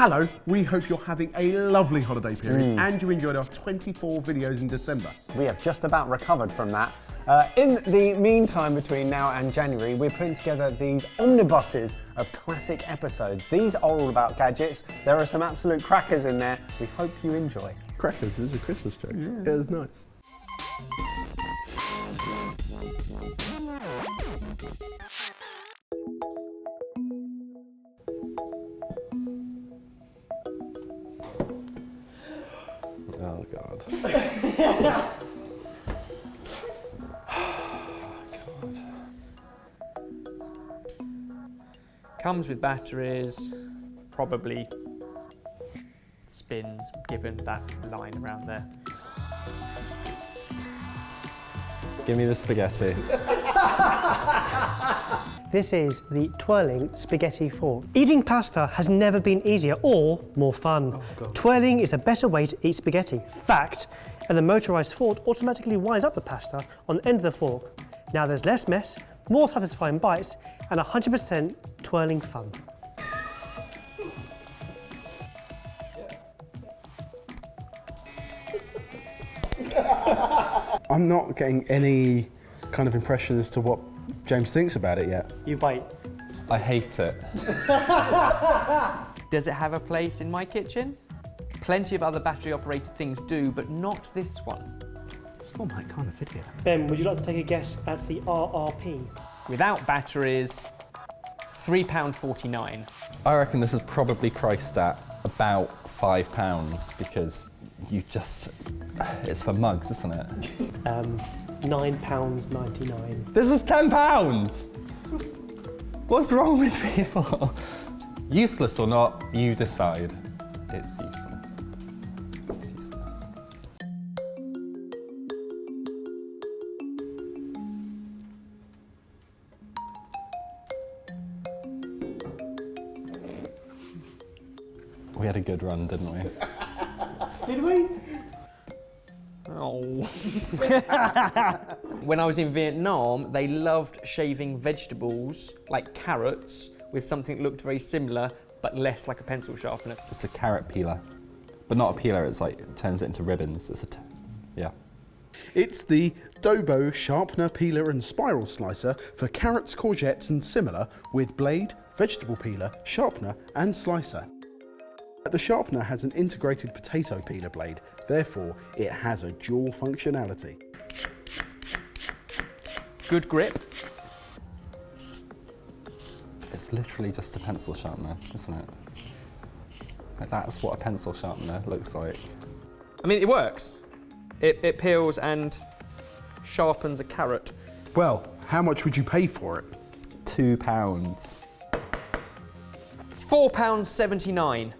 Hello, we hope you're having a lovely holiday period and you enjoyed our 24 videos in December. We have just about recovered from that. In the meantime, between now and January, we're putting together these omnibuses of classic episodes. These are all about gadgets. There are some absolute crackers in there. We hope you enjoy. Crackers, this is a Christmas joke. Yeah, it was nice. Oh God. Comes with batteries, probably spins, given that line around there. Give me the spaghetti. This is the Twirling spaghetti fork. Eating pasta has never been easier or more fun. Twirling is a better way to eat spaghetti. Fact, and the motorised fork automatically winds up the pasta on the end of the fork. Now there's less mess, more satisfying bites, and 100% twirling fun. I'm not getting any kind of impression as to what James thinks about it yet. You wait. I hate it. Does it have a place in my kitchen? Plenty of other battery-operated things do, but not this one. It's not my kind of video. Ben, would you like to take a guess at the RRP? Without batteries, £3.49. I reckon this is probably priced at about £5 because it's for mugs, isn't it? £9.99. This was £10! What's wrong with people? Useless or not, you decide. It's useless. It's useless. We had a good run, didn't we? Did we? Oh. When I was in Vietnam, they loved shaving vegetables, like carrots, with something that looked very similar, but less like a pencil sharpener. It's a carrot peeler. But not a peeler, it's like, it turns it into ribbons. Yeah. It's the Dobo sharpener, peeler and spiral slicer for carrots, courgettes and similar with blade, vegetable peeler, sharpener and slicer. The sharpener has an integrated potato peeler blade, therefore it has a dual functionality. Good grip. It's literally just a pencil sharpener, isn't it? Like, that's what a pencil sharpener looks like. I mean, it works. It peels and sharpens a carrot. Well, how much would you pay for it? £2. £4.79.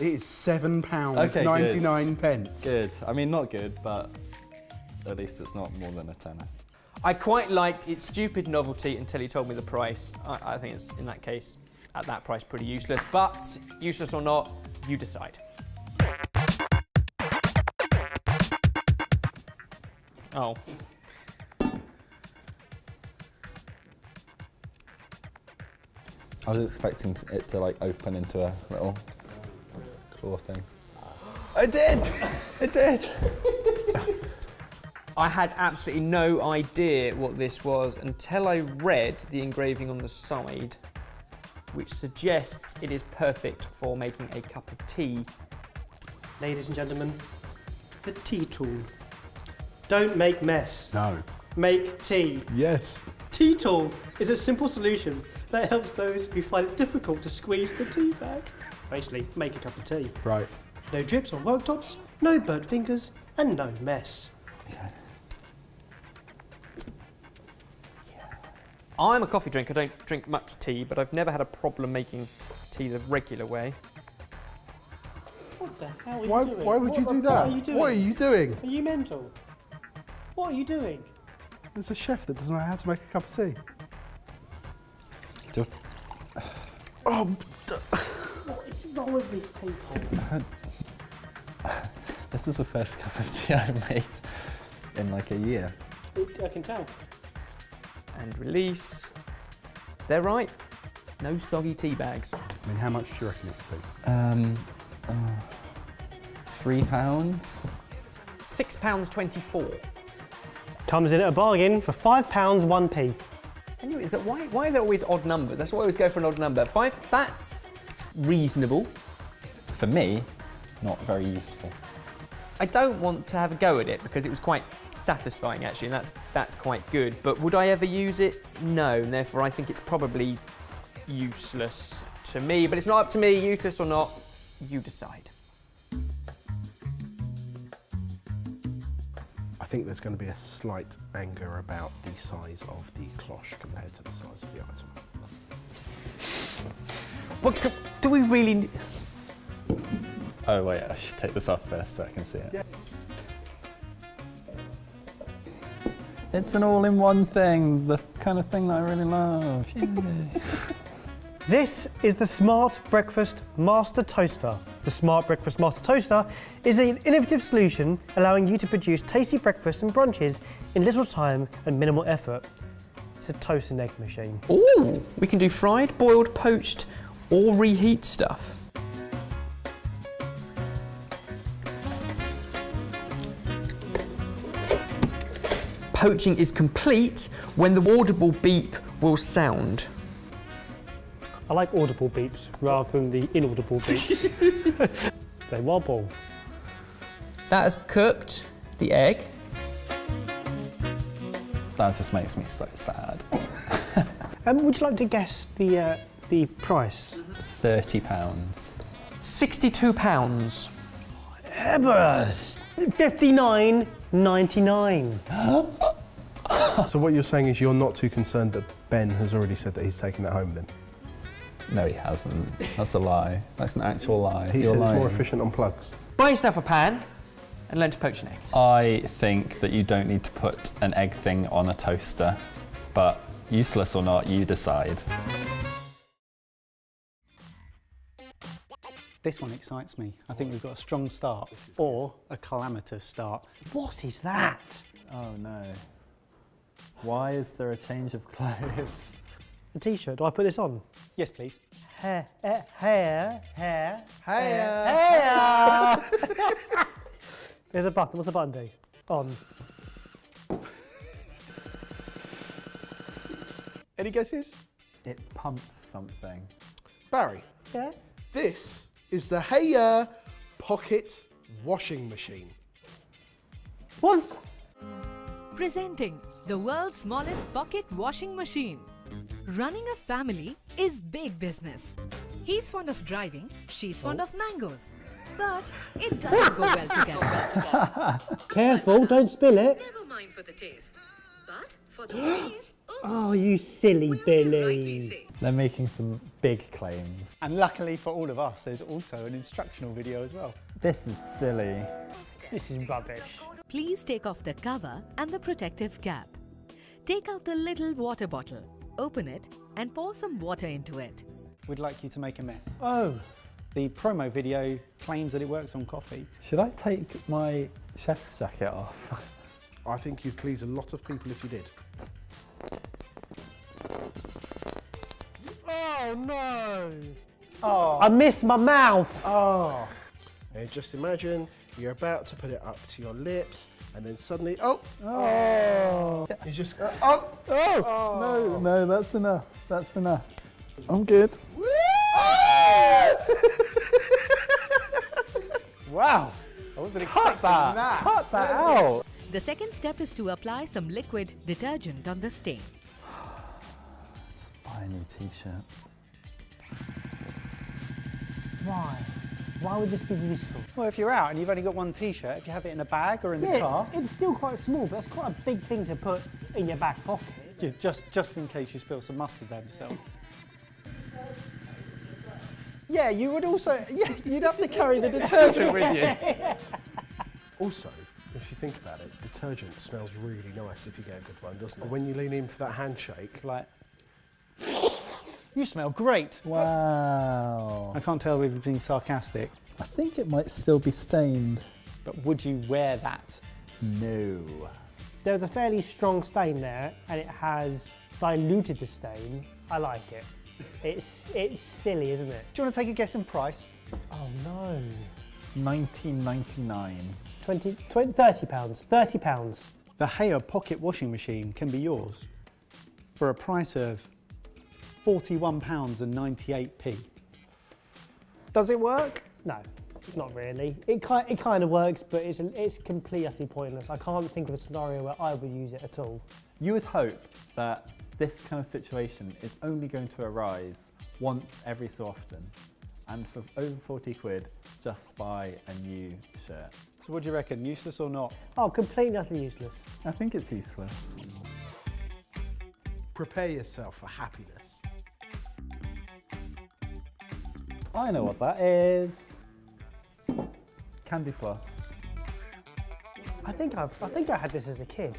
It is £7.99. Okay, good. I mean, not good, but at least it's not more than a tenner. I quite liked its stupid novelty until he told me the price. I think it's, in that case, at that price, pretty useless. But useless or not, you decide. Oh. I was expecting it to like open into a little claw thing. I did! It did! I had absolutely no idea what this was until I read the engraving on the side, which suggests it is perfect for making a cup of tea. Ladies and gentlemen, the tea tool. Don't make mess. No. Make tea. Yes. Tea tool is a simple solution that helps those who find it difficult to squeeze the tea bag. Basically, make a cup of tea. Right. No drips on worktops, no burnt fingers, and no mess. Okay. I'm a coffee drinker, I don't drink much tea, but I've never had a problem making tea the regular way. What the hell are Why, you doing? why would you do that? What are you doing? What are you doing? Are you mental? What are you doing? There's a chef that doesn't know how to make a cup of tea. Oh, What is wrong with these people? This is the first cup of tea I've made in like a year. I can tell. And release. They're right. No soggy tea bags. I mean, how much do you reckon it could be? £3. £6.24. Comes in at a bargain for £5 1p. Anyway, is that why are there always odd numbers? That's why I always go for an odd number. 5, that's reasonable. For me, not very useful. I don't want to have a go at it because it was quite satisfying actually, and that's quite good. But would I ever use it? No, and therefore I think it's probably useless to me. But it's not up to me, useless or not, you decide. I think there's going to be a slight anger about the size of the cloche compared to the size of the item. What do we really? Oh wait, I should take this off first so I can see it. Yeah. It's an all-in-one thing, the kind of thing that I really love. Yay. This is the Smart Breakfast Master Toaster. The Smart Breakfast Master Toaster is an innovative solution allowing you to produce tasty breakfasts and brunches in little time and minimal effort. It's a toast and egg machine. Ooh, we can do fried, boiled, poached, or reheat stuff. Poaching is complete when the audible beep will sound. I like audible beeps rather than the inaudible beeps. They wobble. That has cooked the egg. That just makes me so sad. Would you like to guess the price? £30. £62. Ebbers! $59.99. So what you're saying is you're not too concerned that Ben has already said that he's taking that home then? No, he hasn't. That's a lie. That's an actual lie. He You're said it's more lying. efficient on plugs. Buy yourself a pan and learn to poach an egg. I think that you don't need to put an egg thing on a toaster, but useless or not, you decide. This one excites me. I think we've got a strong start or a calamitous start. What is that? Oh no. Why is there a change of clothes? A t-shirt. Do I put this on? Yes, please. Hair. There's a button. What's the button do? On. Any guesses? It pumps something. Barry, Yeah. this is the Hey Pocket Washing Machine. What? Presenting the world's smallest pocket washing machine. Running a family is big business. He's fond of driving, she's fond of mangoes. But it doesn't go well together. Careful, don't spill it. Never mind for the taste. But for the taste, oops. Oh, you silly Will you Billy. rightly say? They're making some big claims. And luckily for all of us, there's also an instructional video as well. This is silly. This is rubbish. Please take off the cover and the protective cap. Take out the little water bottle, open it and pour some water into it. We'd like you to make a mess. Oh. The promo video claims that it works on coffee. Should I take my chef's jacket off? I think you'd please a lot of people if you did. Oh no. Oh, I missed my mouth. Oh. And just imagine you're about to put it up to your lips and then suddenly, oh. You just, No, that's enough. That's enough. I'm good. wow. I wasn't expecting that. Cut that out. The second step is to apply some liquid detergent on the stain. Just buy a new t-shirt. Why? Why would this be useful? Well, if you're out and you've only got one t-shirt, if you have it in a bag or in the car, It's still quite small, but that's quite a big thing to put in your back pocket. yeah, just in case you spill some mustard down yourself. Yeah, you would also, yeah, you'd have to carry the detergent with you. Also, if you think about it, detergent smells really nice if you get a good one, doesn't it? When you lean in for that handshake. Like, you smell great. Wow. I can't tell if we've been sarcastic, I think it might still be stained. but would you wear that? No. There's a fairly strong stain there, and it has diluted the stain. I like it. It's silly, isn't it? Do you want to take a guess in price? Oh no. £19.99. 30 pounds. 30 pounds. The Haier pocket washing machine can be yours for a price of £41.98. Does it work? No, not really. It kind of works, but it's completely pointless. I can't think of a scenario where I would use it at all. You would hope that this kind of situation is only going to arise once every so often. And for over 40 quid, just buy a new shirt. So what do you reckon, useless or not? Oh, completely utterly useless. I think it's useless. Prepare yourself for happiness. I know what that is. Candy floss. I think I had this as a kid.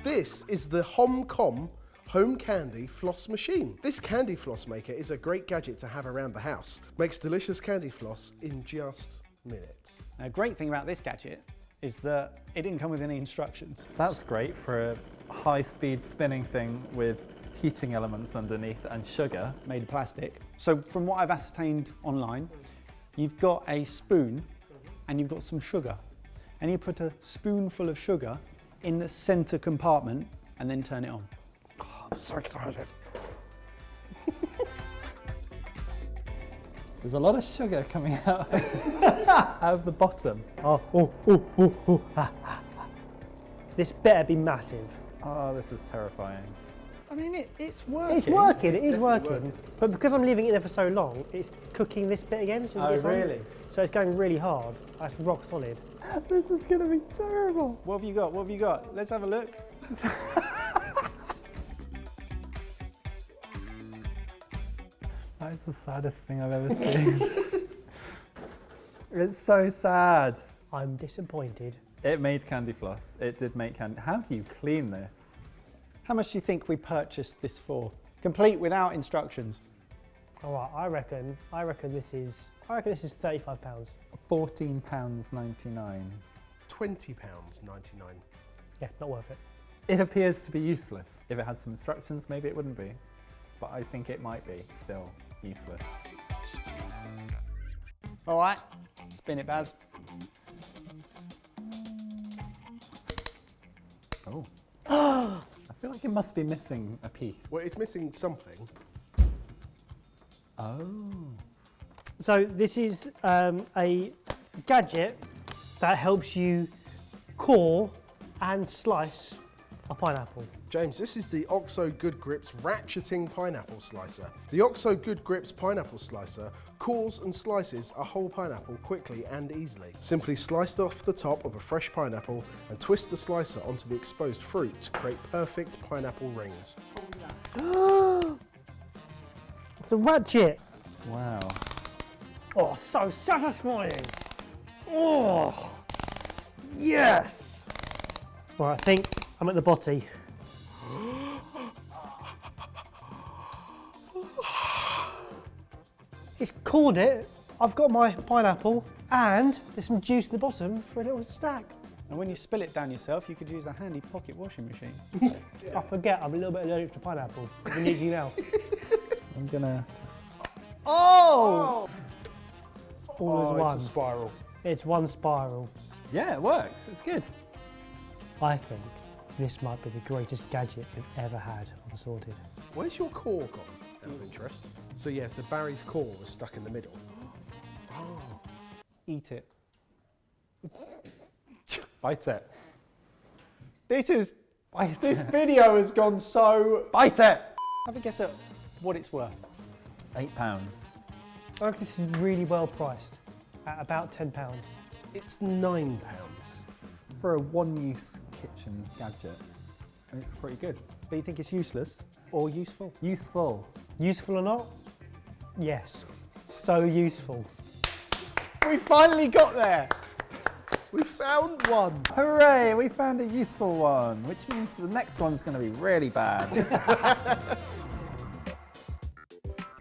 This is the HomCom Home Candy Floss Machine. This candy floss maker is a great gadget to have around the house. Makes delicious candy floss in just minutes. A great thing about this gadget is that it didn't come with any instructions. That's great for a high-speed spinning thing with heating elements underneath and sugar. Made of plastic. So from what I've ascertained online, you've got a spoon and you've got some sugar. And you put a spoonful of sugar in the center compartment and then turn it on. I'm so excited. There's a lot of sugar coming out, out of the bottom. This better be massive. Oh, this is terrifying. I mean, it's working. It's working, it is definitely working. working. But because I'm leaving it there for so long, it's cooking this bit again. So Oh, this one. really? So it's going really hard. That's rock solid. This is going to be terrible. What have you got? What have you got? Let's have a look. That is the saddest thing I've ever seen. It's so sad. I'm disappointed. It made candy floss. It did make candy. How do you clean this? How much do you think we purchased this for? Complete without instructions. All right, I reckon this is £35. £14.99. £20.99. Yeah, not worth it. It appears to be useless. If it had some instructions, maybe it wouldn't be. But I think it might be still useless. All right, spin it, Baz. Oh. I feel like it must be missing a piece. Well, it's missing something. Oh. So this is a gadget that helps you core and slice a pineapple. James, this is the OXO Good Grips Ratcheting Pineapple Slicer. The OXO Good Grips Pineapple Slicer cores and slices a whole pineapple quickly and easily. Simply slice off the top of a fresh pineapple and twist the slicer onto the exposed fruit to create perfect pineapple rings. It's a ratchet. Wow. Oh, so satisfying. Oh, yes. Well, I think I'm at the botty. It's cored it. I've got my pineapple and there's some juice at the bottom for a little snack. And when you spill it down yourself, you could use a handy pocket washing machine. I forget, I'm a little bit allergic to pineapple. We need you now. I'm gonna just... Oh! All as one. It's a spiral. It's one spiral. Yeah, it works. It's good. I think this might be the greatest gadget we've ever had on Sorted. Where's your core gone, out of interest? So yeah, so Barry's core was stuck in the middle. Eat it. Bite it. This video has gone so... Bite it! Have a guess at what it's worth. £8. I reckon this is really well priced at about £10. It's £9. For a one-use kitchen gadget, it's pretty good. But you think it's useless or useful? Useful. Useful or not? Yes. So useful. We finally got there! We found one. Hooray, we found a useful one, which means the next one's going to be really bad.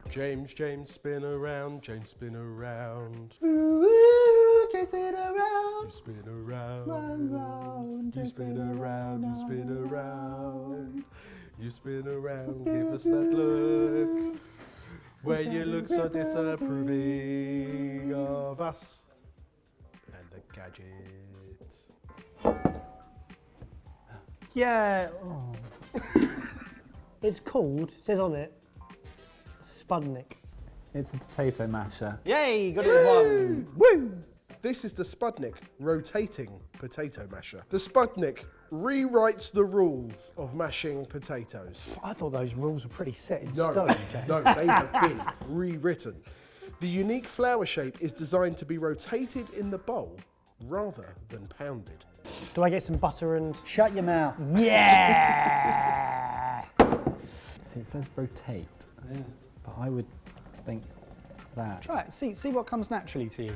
James, spin around, James, spin around. Ooh, chase it around. You spin around. Round, You spin around, you spin around. You spin around, give us that look. Where you look so disapproving of us and the gadget. Yeah. Oh. It's called, it says on it, Spudnik. It's a potato masher. Yay, got it in one. Woo! This is the Spudnik rotating potato masher. The Spudnik rewrites the rules of mashing potatoes. I thought those rules were pretty set in No, stone, James. no, they have been rewritten. The unique flower shape is designed to be rotated in the bowl rather than pounded. Do I get some butter and... Shut your mouth. Yeah! See, it says rotate. Yeah. But I would think that. Try it. See what comes naturally to you.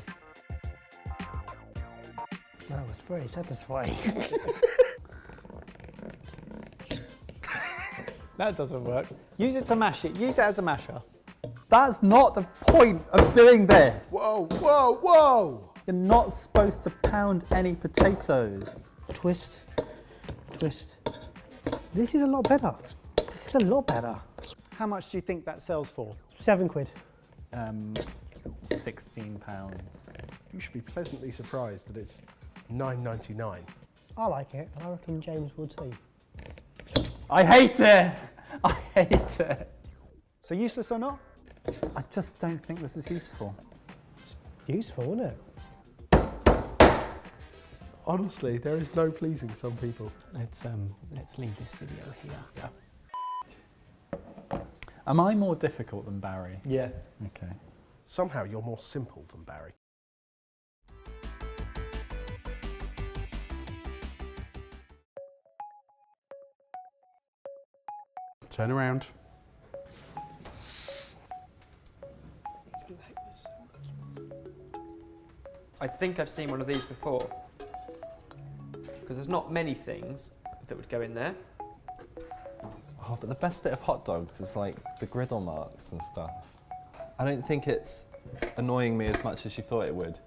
That was very satisfying. That doesn't work. Use it to mash it. Use it as a masher. That's not the point of doing this. Whoa, whoa, whoa! You're not supposed to pound any potatoes. Twist, twist. This is a lot better. This is a lot better. How much do you think that sells for? £7. £16. You should be pleasantly surprised that it's $9.99. I like it, and I reckon James will too. I hate it! I hate it. So useless or not? I just don't think this is useful. Useful, isn't it? Honestly, there is no pleasing some people. Let's leave this video here. Am I more difficult than Barry? Yeah. Okay. Somehow you're more simple than Barry. Turn around. I think I've seen one of these before. Because there's not many things that would go in there. Oh, but the best bit of hot dogs is like the griddle marks and stuff. I don't think it's annoying me as much as you thought it would.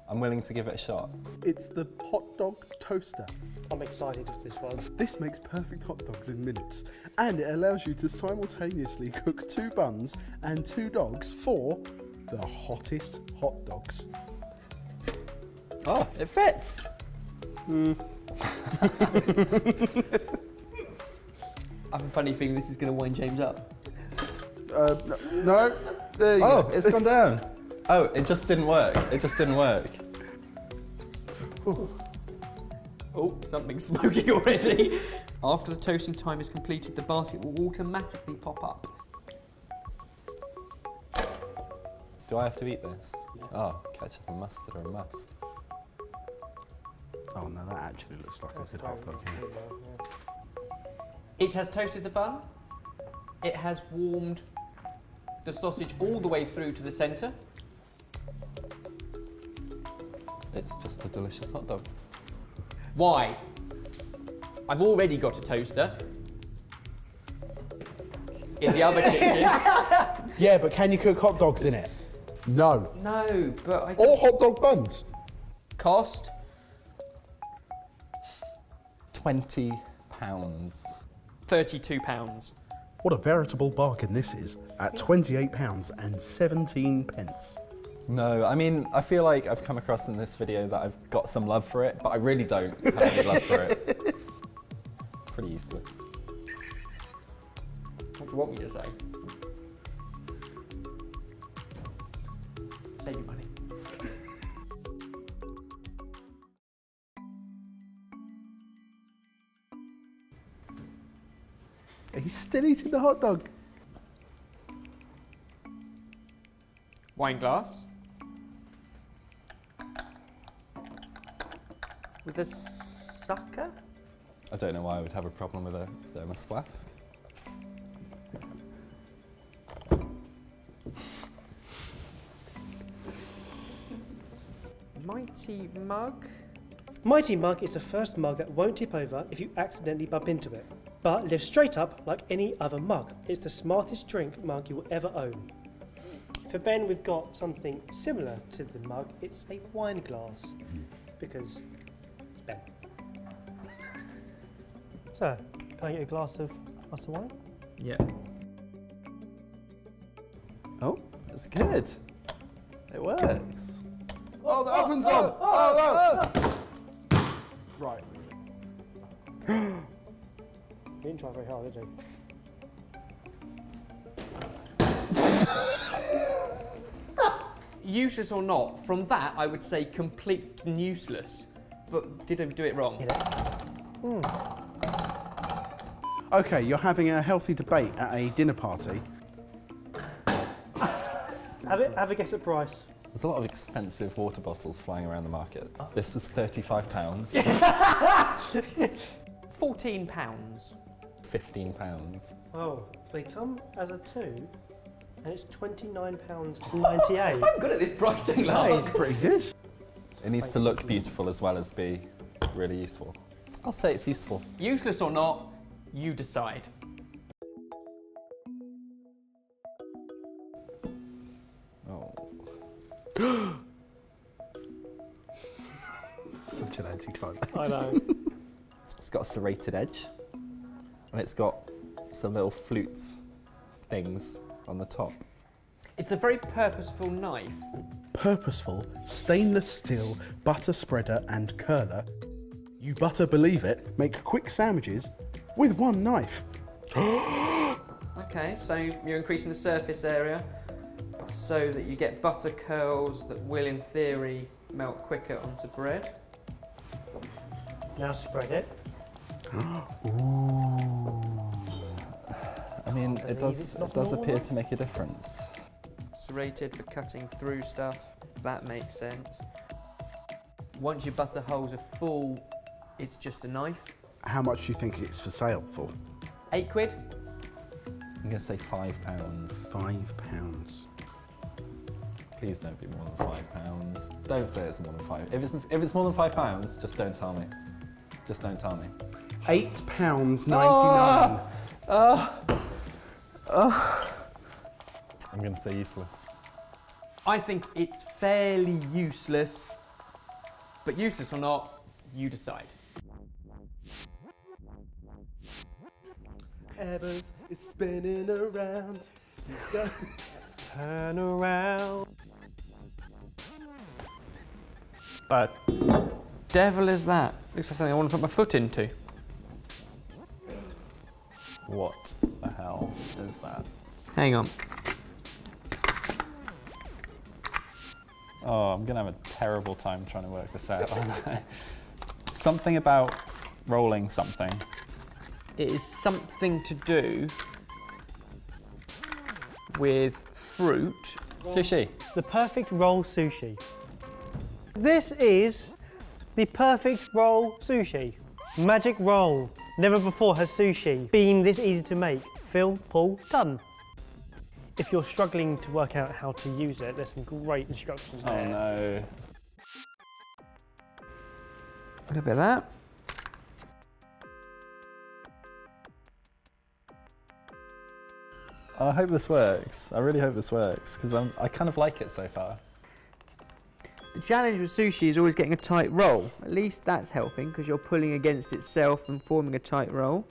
I'm willing to give it a shot. It's the hot dog toaster. I'm excited for this one. This makes perfect hot dogs in minutes, and it allows you to simultaneously cook 2 buns and 2 dogs for the hottest hot dogs. Oh, it fits! I have a funny feeling this is going to wind James up. No, there you Oh, go. it's gone down. Oh, it just didn't work. It just didn't work. Oh, something's smoking already. After the toasting time is completed, the basket will automatically pop up. Do I have to eat this? Yeah. Oh, ketchup and mustard are a must. Oh no, that actually looks like a good hot dog. It has toasted the bun. It has warmed the sausage all the way through to the centre. It's just a delicious hot dog. Why? I've already got a toaster in the other kitchen. Yeah, but can you cook hot dogs in it? No. No, but I Or hot dog buns. cost. £20. £32. What a veritable bargain this is, at £28.17. No, I mean, I feel like I've come across in this video that I've got some love for it, but I really don't have any love for it. Pretty useless. What do you want me to say? Save your money. He's still eating the hot dog. Wine glass. With a sucker? I don't know why I would have a problem with a thermos flask. Mighty mug. Mighty Mug is the first mug that won't tip over if you accidentally bump into it, but lifts straight up like any other mug. It's the smartest drink mug you will ever own. For Ben, we've got something similar to the mug. It's a wine glass, because it's Ben. So, can I get a glass of That's the one. Yeah. Oh, It's good. It works. oh, the oven's on! Oh, no! Right. You didn't try very hard, did you? Useless or not, from that I would say complete useless. But did I do it wrong? Okay, you're having a healthy debate at a dinner party. Have a guess at price. There's a lot of expensive water bottles flying around the market. This was £35, £14. £15. Oh, they come as a two, and it's £29.98. I'm good at this pricing, That Lars. is pretty good. It needs to look beautiful as well as be really useful. I'll say it's useful. Useless or not, you decide. Oh. Such an anticlimax. I know. It's got a serrated edge, and it's got some little flutes things on the top. It's a very purposeful knife. Purposeful, stainless steel butter spreader and curler. You butter believe it, make quick sandwiches with one knife. Okay, so you're increasing the surface area so that you get butter curls that will, in theory, melt quicker onto bread. Now spread it. I mean, it it's does not appear normal. to make a difference. Serrated for cutting through stuff. That makes sense. Once your butter holes are full, it's just a knife. How much do you think it's for sale for? £8. I'm gonna say £5. £5. Please don't be more than £5. Don't say it's more than £5. If it's more than £5, just don't tell me. Just don't tell me. £8.99. I'm gonna say useless. I think it's fairly useless, but useless or not, you decide. Evans is spinning around. Turn around. But devil is that? Looks like something I want to put my foot into. What the hell is that? Hang on. Oh, I'm gonna have a terrible time trying to work this out, aren't I? Something about rolling something. It is something to do with fruit. Sushi. The perfect roll sushi. This is the perfect roll sushi. Magic roll. Never before has sushi been this easy to make. Fill, pull, done. If you're struggling to work out how to use it, there's some great instructions there. Oh no. A little bit of that. I hope this works. I really hope this works because I kind of like it so far. The challenge with sushi is always getting a tight roll. At least that's helping because you're pulling against itself and forming a tight roll.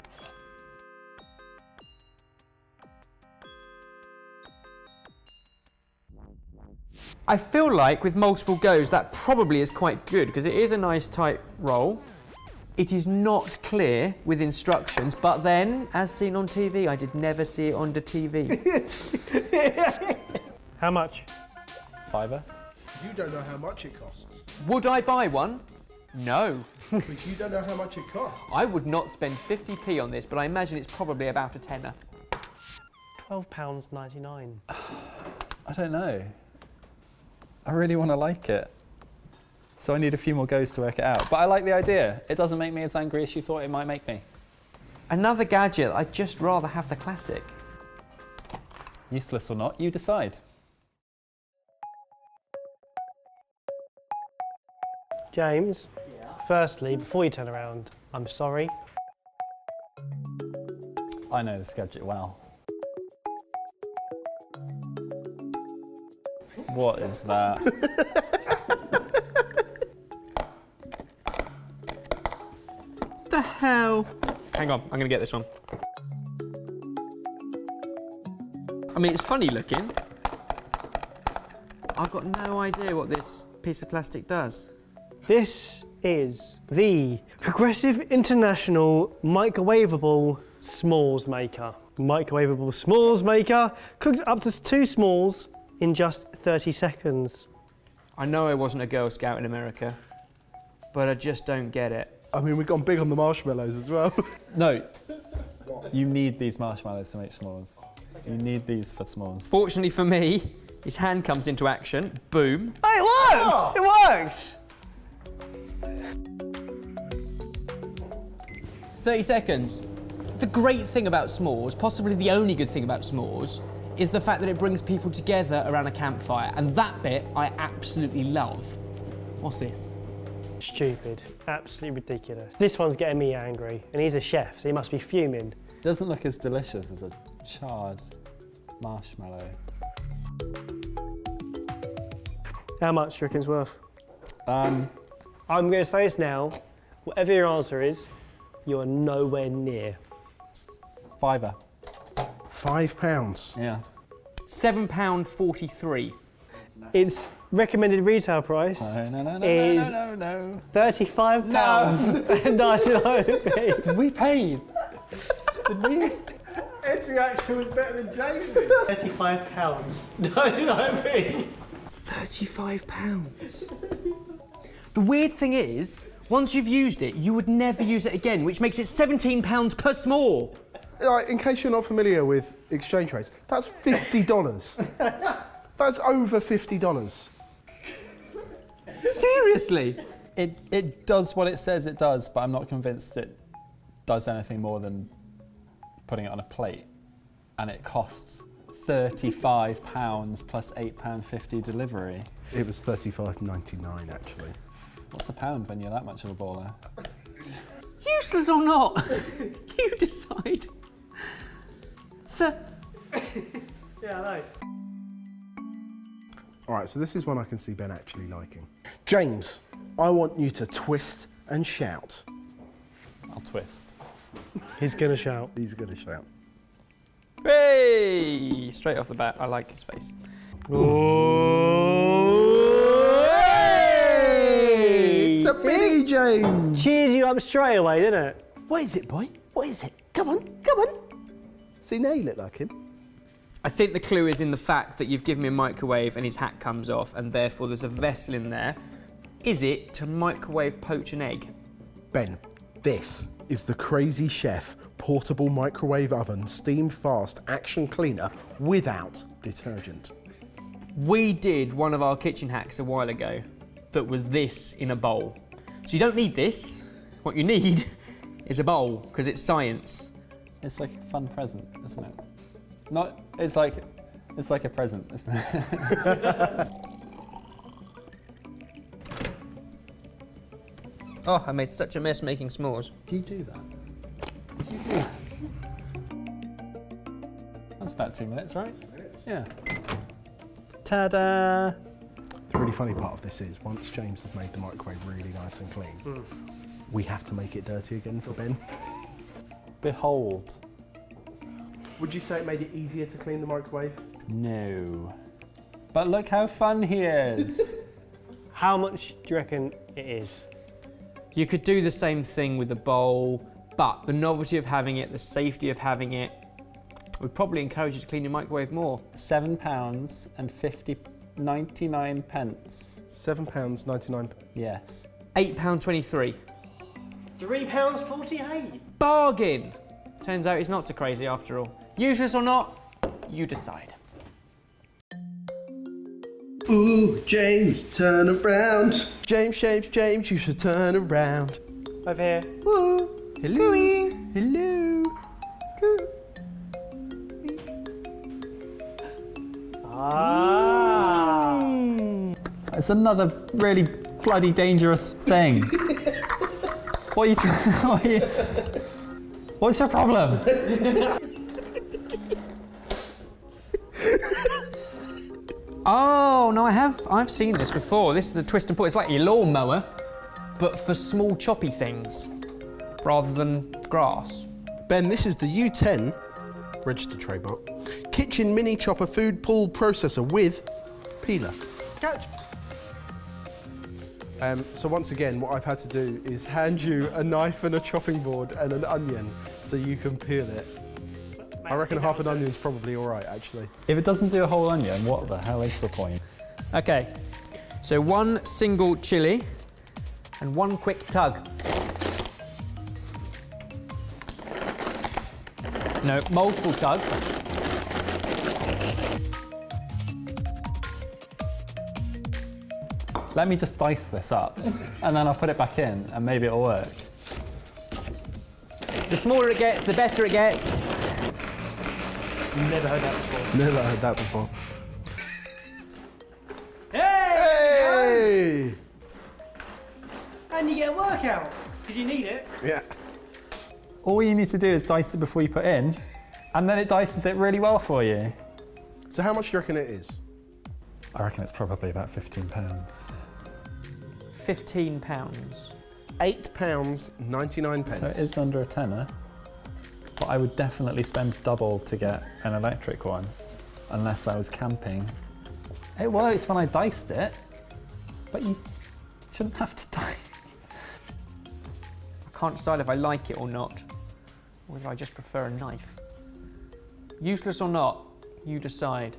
I feel like with multiple goes that probably is quite good because it is a nice tight roll. It is not clear with instructions, but then, as seen on TV, I did never see it on the TV. How much? £5? You don't know how much it costs. Would I buy one? No. But you don't know how much it costs. I would not spend 50p on this, but I imagine it's probably about a tenner. £12.99. I don't know. I really want to like it. So I need a few more goes to work it out. But I like the idea. It doesn't make me as angry as you thought it might make me. Another gadget, I'd just rather have the classic. Useless or not, you decide. James, firstly, before you turn around, I'm sorry. I know this gadget well. What is that? The hell? Hang on, I'm gonna get this one. I mean, it's funny looking. I've got no idea what this piece of plastic does. This is the Progressive International Microwavable S'mores Maker. Microwavable S'mores Maker cooks up to 2 s'mores in just 30 seconds. I know I wasn't a Girl Scout in America, but I just don't get it. I mean, we've gone big on the marshmallows as well. No, you need these marshmallows to make s'mores. You need these for s'mores. Fortunately for me, his hand comes into action. Boom. Hey, it works! It works! 30 seconds. The great thing about s'mores, possibly the only good thing about s'mores, is the fact that it brings people together around a campfire, and that bit I absolutely love. What's this? Stupid. Absolutely ridiculous. This one's getting me angry, and he's a chef, so he must be fuming. Doesn't look as delicious as a charred marshmallow. How much do you reckon it's worth? Um, I'm going to say this now. Whatever your answer is, you're nowhere near. £5. £5. Yeah. £7.43. Its recommended retail price No. is £35.99p. Did we pay? Did we? Ed's reaction was better than James's. £35.99p. £35. The weird thing is, once you've used it, you would never use it again, which makes it £17 per s'more. In case you're not familiar with exchange rates, that's $50. That's over $50. Seriously? It does what it says it does, but I'm not convinced it does anything more than putting it on a plate. And it costs £35 plus £8.50 delivery. It was $35.99 actually. What's a pound when you're that much of a baller? Useless or not? You decide. Yeah, I know. All right, so this is one I can see Ben actually liking. James, I want you to twist and shout. I'll twist. He's going to shout. He's gonna shout. Hey! Straight off the bat, I like his face. Hey! It's a mini James! Cheers you up straight away, didn't it? What is it, boy? What is it? Come on, come on. See, now you look like him. I think the clue is in the fact that you've given me a microwave and his hat comes off, and therefore there's a vessel in there. Is it to microwave poach an egg? Ben, this is the Crazy Chef portable microwave oven steam fast action cleaner without detergent. We did one of our kitchen hacks a while ago that was this in a bowl. So you don't need this. What you need is a bowl, because it's science. It's like a fun present, isn't it? Not. It's like a present, isn't it? Oh, I made such a mess making s'mores. Do you do that? That's about 2 minutes, right? 2 minutes. Yeah. Ta-da! The really funny part of this is once James has made the microwave really nice and clean, we have to make it dirty again for Ben. Behold. Would you say it made it easier to clean the microwave? No. But look how fun he is. How much do you reckon it is? You could do the same thing with a bowl, but the novelty of having it, the safety of having it, would probably encourage you to clean your microwave more. £7 and 99 pence. £7.99. Yes. £8.23. £3.48. Bargain! Turns out it's not so crazy after all. Useless or not, you decide. Ooh, James, turn around. James, you should turn around. Over here. Ooh, hello, hello. Ah. It's another really bloody dangerous thing. What are you trying? What's your problem? Oh, no, I've seen this before. This is the twist and pull. It's like your lawnmower, but for small choppy things, rather than grass. Ben, this is the U10 registered trademark. Kitchen mini chopper food pull processor with peeler. Catch. So once again, what I've had to do is hand you a knife and a chopping board and an onion so you can peel it. I reckon half an onion's probably all right, actually. If it doesn't do a whole onion, what the hell is the point? Okay, so 1 single chili and 1 quick tug. No, multiple tugs. Let me just dice this up, and then I'll put it back in, and maybe it'll work. The smaller it gets, the better it gets. Never heard that before. Never heard that before. Hey! Hey! And you get a workout, because you need it. Yeah. All you need to do is dice it before you put in, and then it dices it really well for you. So how much do you reckon it is? I reckon it's probably about £15. £15. £8.99. So it is under a tenner, but I would definitely spend double to get an electric one, unless I was camping. It worked when I diced it, but you shouldn't have to dice. I can't decide if I like it or not, or if I just prefer a knife. Useless or not, you decide.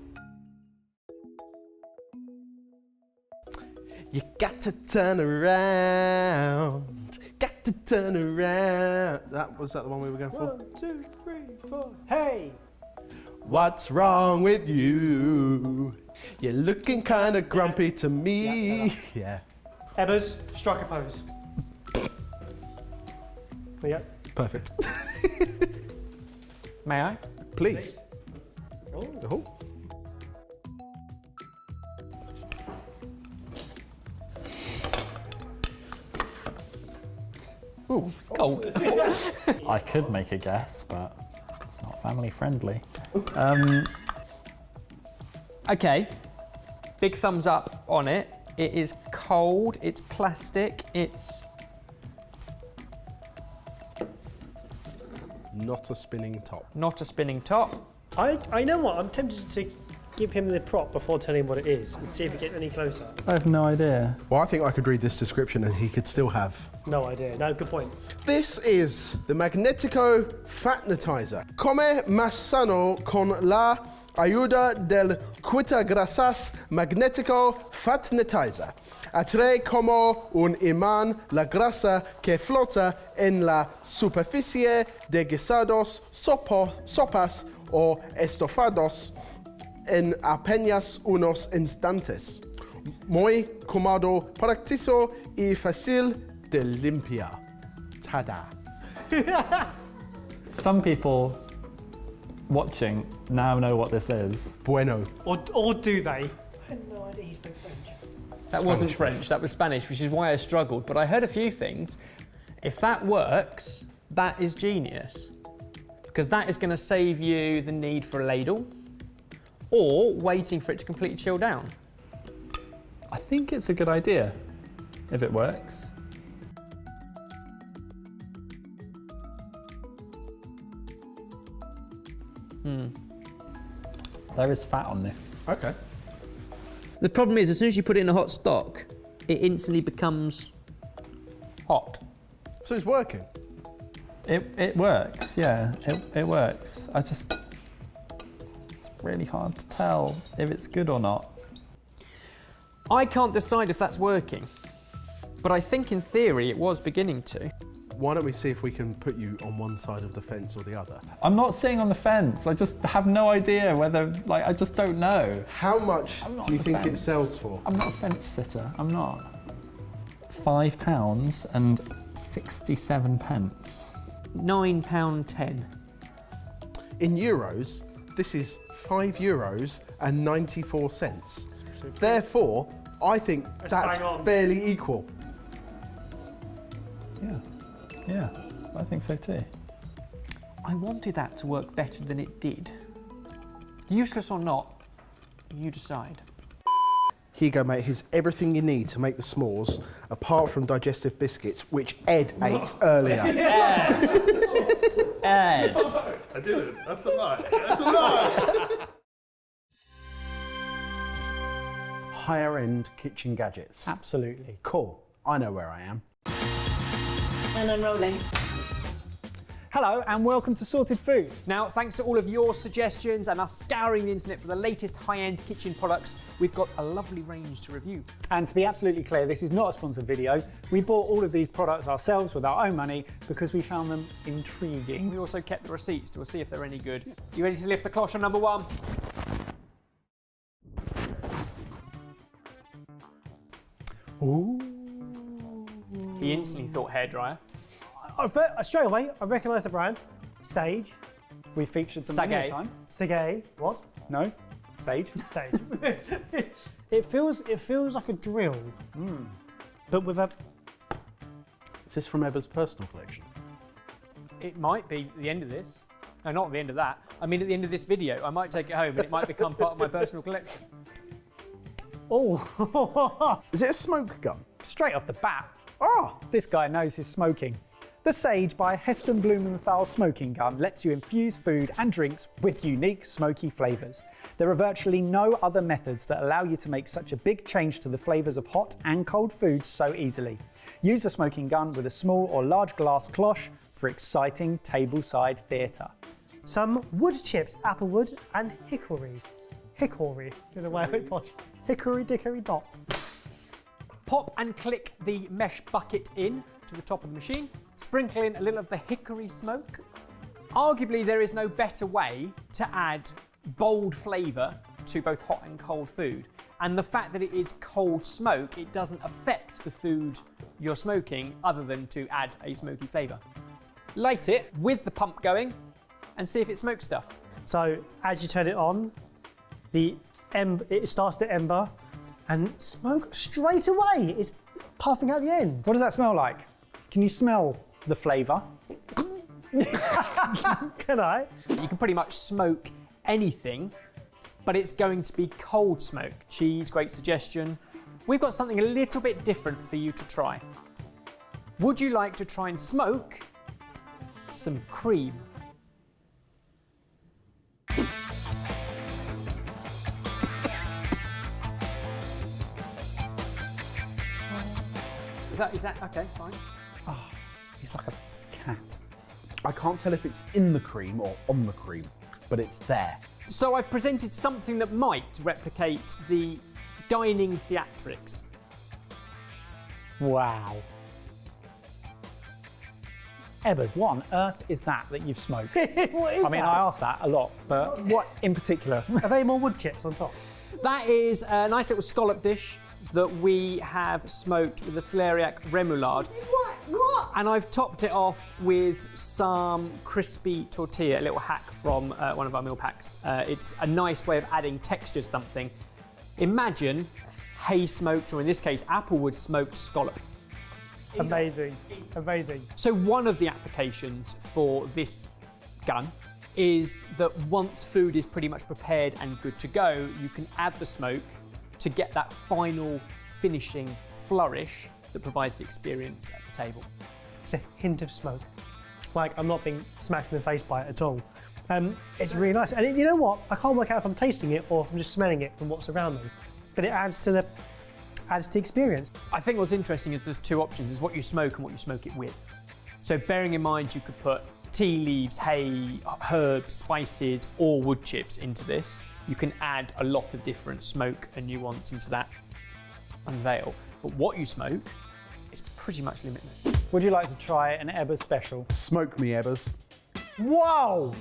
You got to turn around. Got to turn around. Was that the one we were going for? 1, 2, 3, 4. Hey! What's wrong with you? You're looking kind of grumpy to me. Yeah. Ebbers, striker pose. Yeah. Perfect. May I? Please. Oh. Oh. Ooh, it's cold. I could make a guess, but it's not family friendly. Okay, big thumbs up on it. It is cold, it's plastic, it's... Not a spinning top. not a spinning top. I know what, I'm tempted to give him the prop before telling him what it is and see if we get any closer. I have no idea. Well, I think I could read this description and he could still have. No idea. No, good point. This is the Magnetico Fatnetizer. Come más sano con la ayuda del quitagrasas Magnetico Fatnetizer. Atrae como un imán la grasa que flota en la superficie de guisados, sopas o estofados en apenas unos instantes. Muy cómodo, práctico y fácil de limpiar. Tada. Some people watching now know what this is. Bueno. Or do they? I had no idea he spoke French. That wasn't French, that was Spanish, which is why I struggled. But I heard a few things. If that works, that is genius. Because that is going to save you the need for a ladle or waiting for it to completely chill down. I think it's a good idea, if it works. There is fat on this. Okay. The problem is, as soon as you put it in a hot stock, it instantly becomes hot. So it's working. It works, yeah, it works. It's really hard to tell if it's good or not. I can't decide if that's working, but I think in theory it was beginning to. Why don't we see if we can put you on one side of the fence or the other? I'm not sitting on the fence. I just have no idea whether, I just don't know. How much I'm not do you on the think it fence. sells for? I'm not a fence sitter, I'm not. £5 and 67 pence. £9.10. In euros, this is €5 and 94 cents. Therefore, I think that's bang on. fairly equal. Yeah, I think so too. I wanted that to work better than it did. Useless or not, you decide. Here you go, mate. Here's everything you need to make the s'mores, apart from digestive biscuits, which Ed ate earlier. Ed. I didn't. That's a lie. That's a lie. Higher end kitchen gadgets. Absolutely. Cool. I know where I am. And unrolling. Hello and welcome to Sorted Food. Now, thanks to all of your suggestions and us scouring the internet for the latest high-end kitchen products, we've got a lovely range to review. And to be absolutely clear, this is not a sponsored video. We bought all of these products ourselves with our own money because we found them intriguing. We also kept the receipts to see if they're any good. You ready to lift the cloche on number one? Ooh. He instantly thought hairdryer. Straight away, I recognise the brand. Sage. We featured them Sage. many a time. Sage. What? No, Sage. Sage. it feels like a drill, but with a. Is this from Eva's personal collection? It might be the end of this. No, not the end of that. I mean, at the end of this video, I might take it home and it might become part of my personal collection. Oh. Is it a smoke gun? Straight off the bat. Oh, this guy knows his smoking. The Sage by Heston Blumenthal smoking gun lets you infuse food and drinks with unique smoky flavours. There are virtually no other methods that allow you to make such a big change to the flavours of hot and cold foods so easily. Use the smoking gun with a small or large glass cloche for exciting tableside theatre. Some wood chips, applewood and hickory. Hickory, in the way I put posh. Hickory dickory dock. Pop and click the mesh bucket in to the top of the machine. Sprinkle in a little of the hickory smoke. Arguably, there is no better way to add bold flavour to both hot and cold food. And the fact that it is cold smoke, it doesn't affect the food you're smoking other than to add a smoky flavour. Light it with the pump going and see if it smokes stuff. So as you turn it on, it starts to ember and smoke straight away. It's puffing out the end. What does that smell like? Can you smell the flavour? Can I? You can pretty much smoke anything, but it's going to be cold smoke. Cheese, great suggestion. We've got something a little bit different for you to try. Would you like to try and smoke some cream? Is that okay, fine. Oh, he's like a cat. I can't tell if it's in the cream or on the cream, but it's there. So I've presented something that might replicate the dining theatrics. Wow. Ebbers, what on earth is that you've smoked? What is I mean, that? I ask that a lot, but what in particular? Are they more wood chips on top? That is a nice little scallop dish that we have smoked with a celeriac remoulade. What? And I've topped it off with some crispy tortilla, a little hack from one of our meal packs. It's a nice way of adding texture to something. Imagine hay smoked, or in this case, applewood smoked scallop. Amazing, amazing. So one of the applications for this gun is that once food is pretty much prepared and good to go, you can add the smoke to get that final finishing flourish that provides the experience at the table. It's a hint of smoke. Like, I'm not being smacked in the face by it at all. It's really nice. And you know what? I can't work out if I'm tasting it or if I'm just smelling it from what's around me. But it adds to the experience. I think what's interesting is there's two options. There's what you smoke and what you smoke it with. So bearing in mind you could put tea leaves, hay, herbs, spices, or wood chips into this. You can add a lot of different smoke and nuance into that unveil. But what you smoke is pretty much limitless. Would you like to try an Ebbers special? Smoke me, Ebbers. Whoa!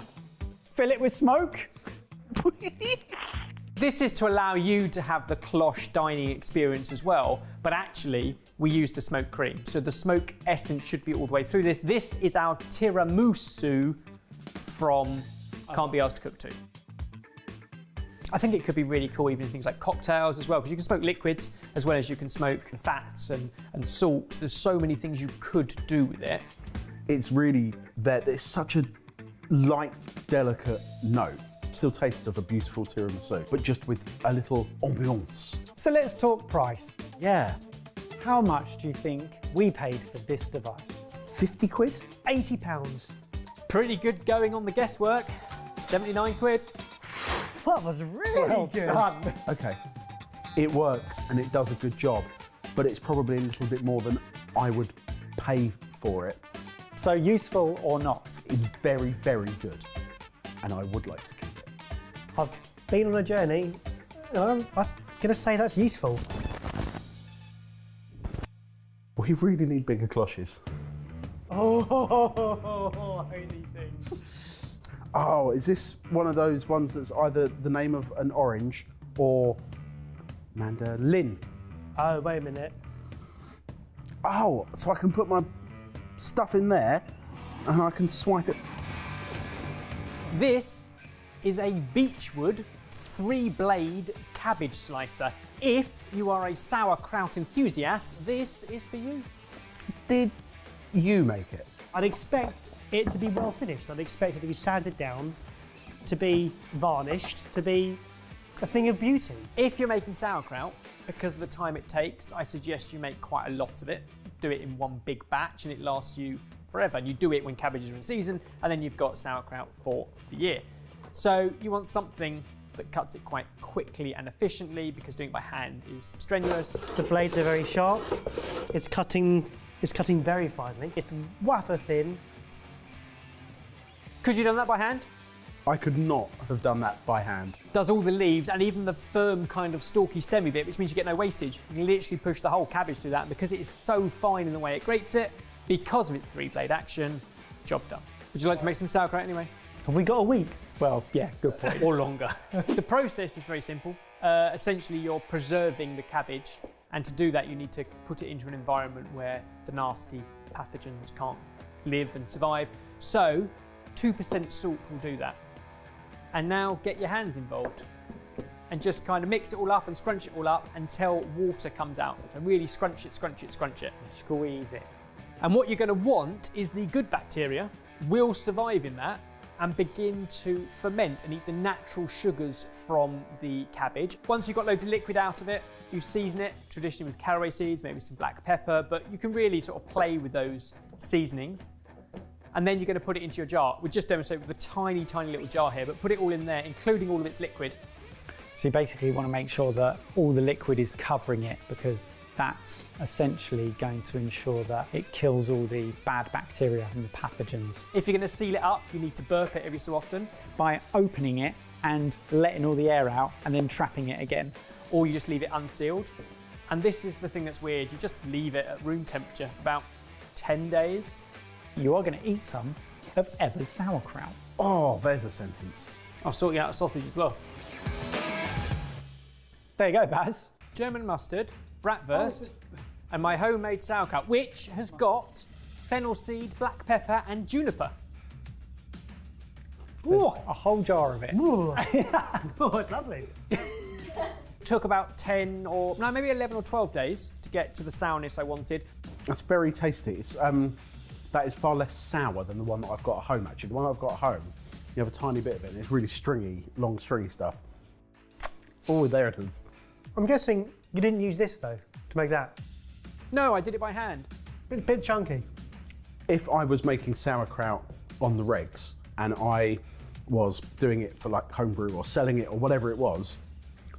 Fill it with smoke? This is to allow you to have the cloche dining experience as well, but actually we use the smoked cream. So the smoke essence should be all the way through this. This is our tiramisu from Can't Be Asked to Cook Too. I think it could be really cool even in things like cocktails as well, because you can smoke liquids as well as you can smoke fats and salts. There's so many things you could do with it. It's really there. There's such a light, delicate note. Still tastes of a beautiful tiramisu, but just with a little ambiance. So let's talk price. Yeah. How much do you think we paid for this device? 50 quid? £80. Pretty good going on the guesswork. 79 quid. That was really good. Done. Okay. It works and it does a good job, but it's probably a little bit more than I would pay for it. So useful or not? It's very, very good, and I would like to keep it. I've been on a journey. I'm going to say that's useful. We really need bigger cloches. Oh, I hate these things. Oh, is this one of those ones that's either the name of an orange or mandolin? Oh, wait a minute. Oh, so I can put my stuff in there and I can swipe it. This is a Beechwood 3-blade cabbage slicer. If you are a sauerkraut enthusiast, this is for you. Did you make it? I'd expect it to be well finished. I'd expect it to be sanded down, to be varnished, to be a thing of beauty. If you're making sauerkraut, because of the time it takes, I suggest you make quite a lot of it. Do it in one big batch and it lasts you forever. And you do it when cabbages are in season, and then you've got sauerkraut for the year. So you want something that cuts it quite quickly and efficiently, because doing it by hand is strenuous. The blades are very sharp. It's cutting very finely. It's wafer thin. Could you have done that by hand? I could not have done that by hand. Does all the leaves and even the firm kind of stalky stemmy bit, which means you get no wastage. You can literally push the whole cabbage through that, because it is so fine in the way it grates it, because of its 3-blade action, job done. Would you like to make some sauerkraut anyway? Have we got a week? Well, yeah, good point. Or longer. The process is very simple. Essentially, you're preserving the cabbage, and to do that, you need to put it into an environment where the nasty pathogens can't live and survive. So, 2% salt will do that. And now get your hands involved and just kind of mix it all up and scrunch it all up until water comes out. And really scrunch it, scrunch it, scrunch it. Squeeze it. And what you're going to want is the good bacteria will survive in that and begin to ferment and eat the natural sugars from the cabbage. Once you've got loads of liquid out of it, you season it, traditionally with caraway seeds, maybe some black pepper, but you can really sort of play with those seasonings. And then you're going to put it into your jar. We just demonstrate with a tiny, tiny little jar here, but put it all in there, including all of its liquid. So you basically want to make sure that all the liquid is covering it, because that's essentially going to ensure that it kills all the bad bacteria and the pathogens. If you're going to seal it up, you need to burp it every so often. By opening it and letting all the air out and then trapping it again. Or you just leave it unsealed. And this is the thing that's weird. You just leave it at room temperature for about 10 days. You are going to eat some of Eva's sauerkraut. Oh, there's a sentence. I'll sort you out a sausage as well. There you go, Baz. German mustard, bratwurst, and my homemade sauerkraut, which has got fennel seed, black pepper, and juniper. Ooh, a whole jar of it. Ooh. Oh, it's lovely. Took about 10 or no, maybe 11 or 12 days to get to the sourness I wanted. That's very tasty. It's that is far less sour than the one that I've got at home, actually. The one I've got at home, you have a tiny bit of it, and it's really stringy, long stringy stuff. Oh, there it is. I'm guessing you didn't use this, though, to make that. No, I did it by hand. Bit chunky. If I was making sauerkraut on the regs, and I was doing it for like homebrew or selling it or whatever it was,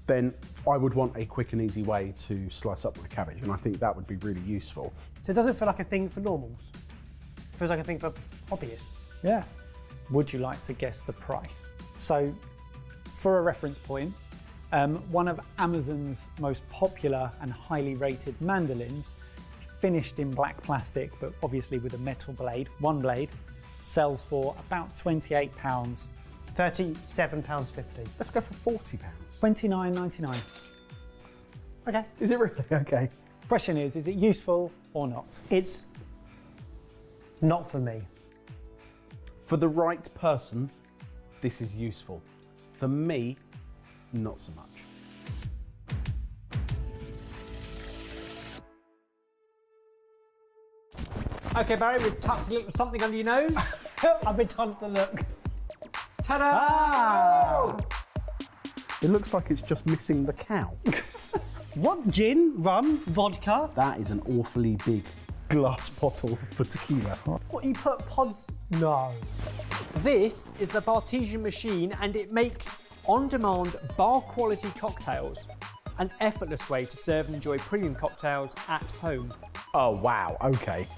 then I would want a quick and easy way to slice up my cabbage, and I think that would be really useful. So it doesn't feel like a thing for normals. It feels like a thing for hobbyists. Yeah. Would you like to guess the price? So, for a reference point, one of Amazon's most popular and highly rated mandolins, finished in black plastic, but obviously with a metal blade, one blade, sells for about £28. £37.50. Let's go for £40. $29.99. Okay. Is it really? Okay. Question is it useful or not? It's not for me. For the right person, this is useful. For me, not so much. Okay, Barry, we've tucked a little something under your nose. I've been told to look. Ta-da! It looks like it's just missing the cow. What? Gin, rum, vodka? That is an awfully big glass bottle for tequila. What, you put pods? No. This is the Bartesian machine, and it makes on-demand bar-quality cocktails. An effortless way to serve and enjoy premium cocktails at home. Oh, wow, okay.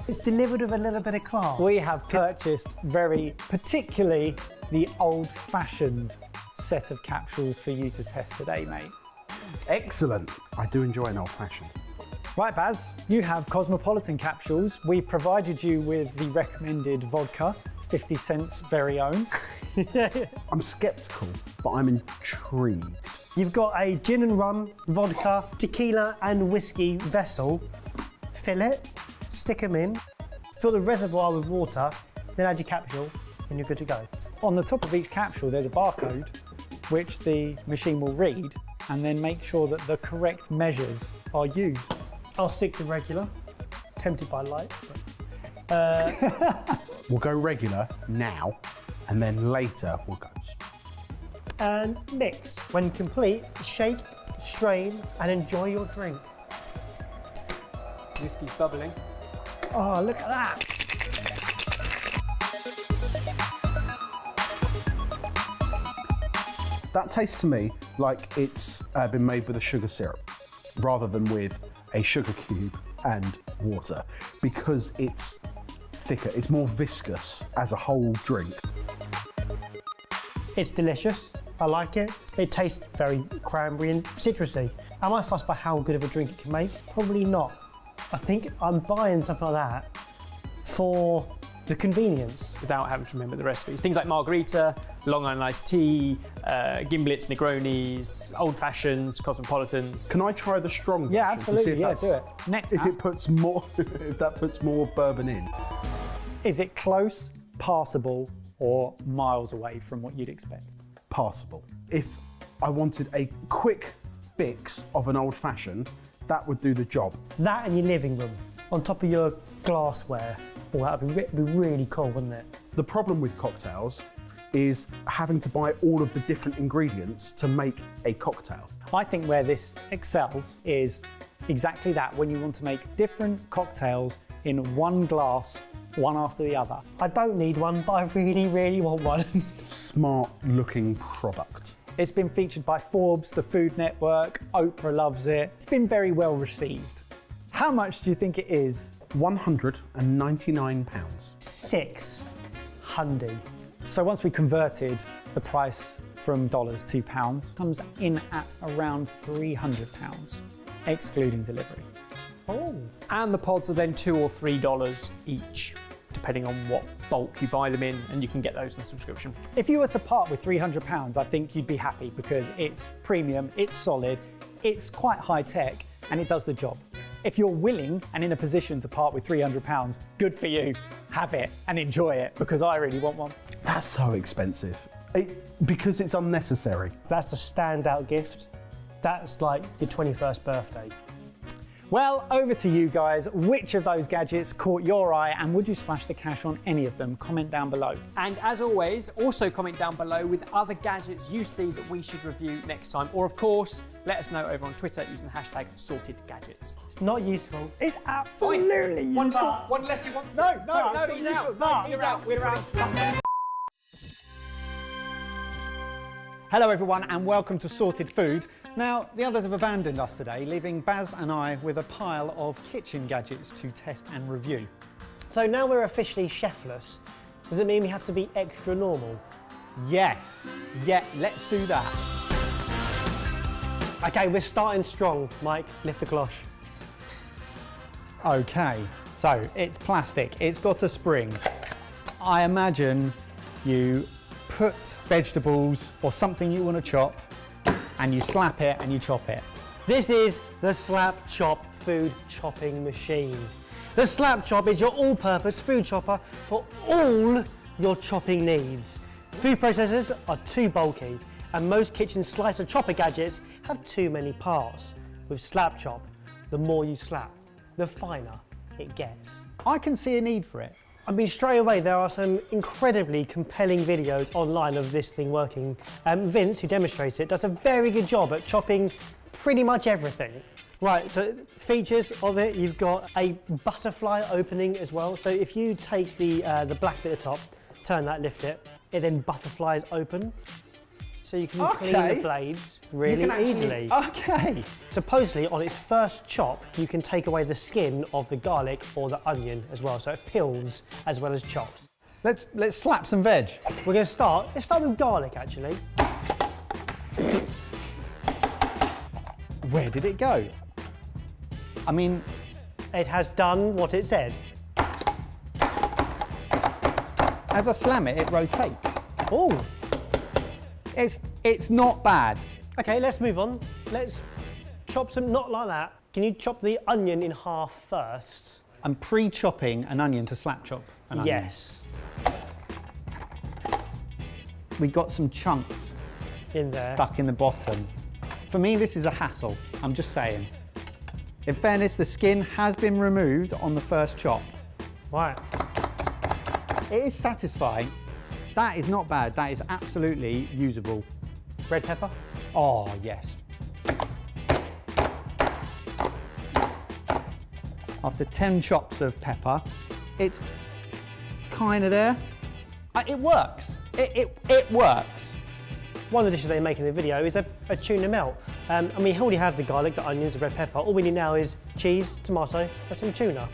It's delivered with a little bit of class. We have purchased very particularly the old-fashioned set of capsules for you to test today, mate. Excellent. I do enjoy an old-fashioned. Right, Baz, you have Cosmopolitan capsules. We provided you with the recommended vodka, 50 Cent's very own. I'm sceptical, but I'm intrigued. You've got a gin and rum, vodka, tequila and whiskey vessel. Fill it, stick them in, fill the reservoir with water, then add your capsule and you're good to go. On the top of each capsule, there's a barcode which the machine will read and then make sure that the correct measures are used. I'll stick to regular, tempted by light. We'll go regular now, and then later we'll go. And mix. When complete, shake, strain and enjoy your drink. Whiskey's bubbling. Oh, look at that. That tastes to me like it's been made with a sugar syrup rather than with a sugar cube and water, because it's thicker, it's more viscous as a whole drink. It's delicious. I like it. It tastes very cranberry and citrusy. Am I fussed by how good of a drink it can make? Probably not. I think I'm buying something like that for the convenience. Without having to remember the recipes. Things like margarita, Long Island iced tea, gimblets, Negronis, old fashions, cosmopolitans. Can I try the strong Yeah, version to see absolutely. if Yeah, that's- do it. If it puts more, if that puts more bourbon in. Is it close, passable, or miles away from what you'd expect? Passable. If I wanted a quick fix of an old-fashioned, that would do the job. That in your living room, on top of your glassware. Oh, that would be really cool, wouldn't it? The problem with cocktails is having to buy all of the different ingredients to make a cocktail. I think where this excels is exactly that, when you want to make different cocktails in one glass, one after the other. I don't need one, but I really, really want one. Smart looking product. It's been featured by Forbes, the Food Network, Oprah loves it. It's been very well received. How much do you think it is? £199. 600. So once we converted the price from dollars to pounds, comes in at around £300, excluding delivery. Oh. And the pods are then $2 or $3 each, depending on what bulk you buy them in, and you can get those on subscription. If you were to part with £300, I think you'd be happy because it's premium, it's solid, it's quite high tech, and it does the job. If you're willing and in a position to part with £300, good for you. Have it and enjoy it, because I really want one. That's so expensive. Because it's unnecessary. That's the standout gift. That's like your 21st birthday. Well, over to you guys. Which of those gadgets caught your eye, and would you splash the cash on any of them? Comment down below. And as always, also comment down below with other gadgets you see that we should review next time. Or of course, let us know over on Twitter using the hashtag #SortedGadgets. It's not useful. It's absolutely useful. One less you want to. No, he's out. No, He's out. We're out. Hello everyone and welcome to Sorted Food. Now, the others have abandoned us today, leaving Baz and I with a pile of kitchen gadgets to test and review. So now we're officially chefless. Does it mean we have to be extra normal? Yes, let's do that. Okay, we're starting strong. Mike, lift the cloche. Okay, so it's plastic, it's got a spring. I imagine you put vegetables or something you want to chop and you slap it and you chop it. This is the Slap Chop food chopping machine. The Slap Chop is your all-purpose food chopper for all your chopping needs. Food processors are too bulky, and most kitchen slicer chopper gadgets have too many parts. With Slap Chop, the more you slap, the finer it gets. I can see a need for it. I mean, straight away, there are some incredibly compelling videos online of this thing working. Vince, who demonstrates it, does a very good job at chopping pretty much everything. Right, so features of it, you've got a butterfly opening as well. So if you take the black bit at the top, turn that, lift it, it then butterflies open. So you can clean the blades really easily. Okay. Supposedly, on its first chop, you can take away the skin of the garlic or the onion as well, so it peels as well as chops. Let's slap some veg. We're going to start. Let's start with garlic, actually. Where did it go? I mean, It has done what it said. as I slam it, it rotates. Oh, It's not bad. okay. Let's move on. Let's chop some. Not like that. Can you chop the onion in half first? I'm pre-chopping an onion to slap chop an onion. Yes. We got some chunks In there. stuck in the bottom. For me, this is a hassle. I'm just saying. In fairness, the skin has been removed on the first chop. Right. It is satisfying. That is not bad. That is absolutely usable. Red pepper. Oh, yes. After 10 chops of pepper, it's kind of there. It works. It works. One of the dishes they make in the video is a tuna melt. I mean, we already have the garlic, the onions, the red pepper. All we need now is cheese, tomato, and some tuna.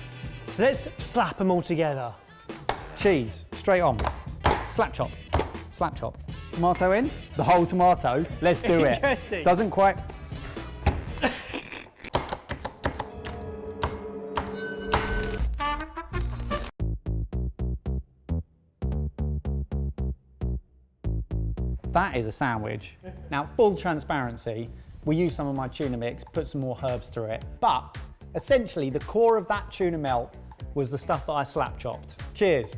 So let's slap them all together. Cheese, straight on. Slap chop, slap chop. Tomato in, the whole tomato. Let's do it. Interesting. Doesn't quite. That is a sandwich. Now, full transparency, we use some of my tuna mix, put some more herbs through it, but essentially the core of that tuna melt was the stuff that I slap chopped. Cheers.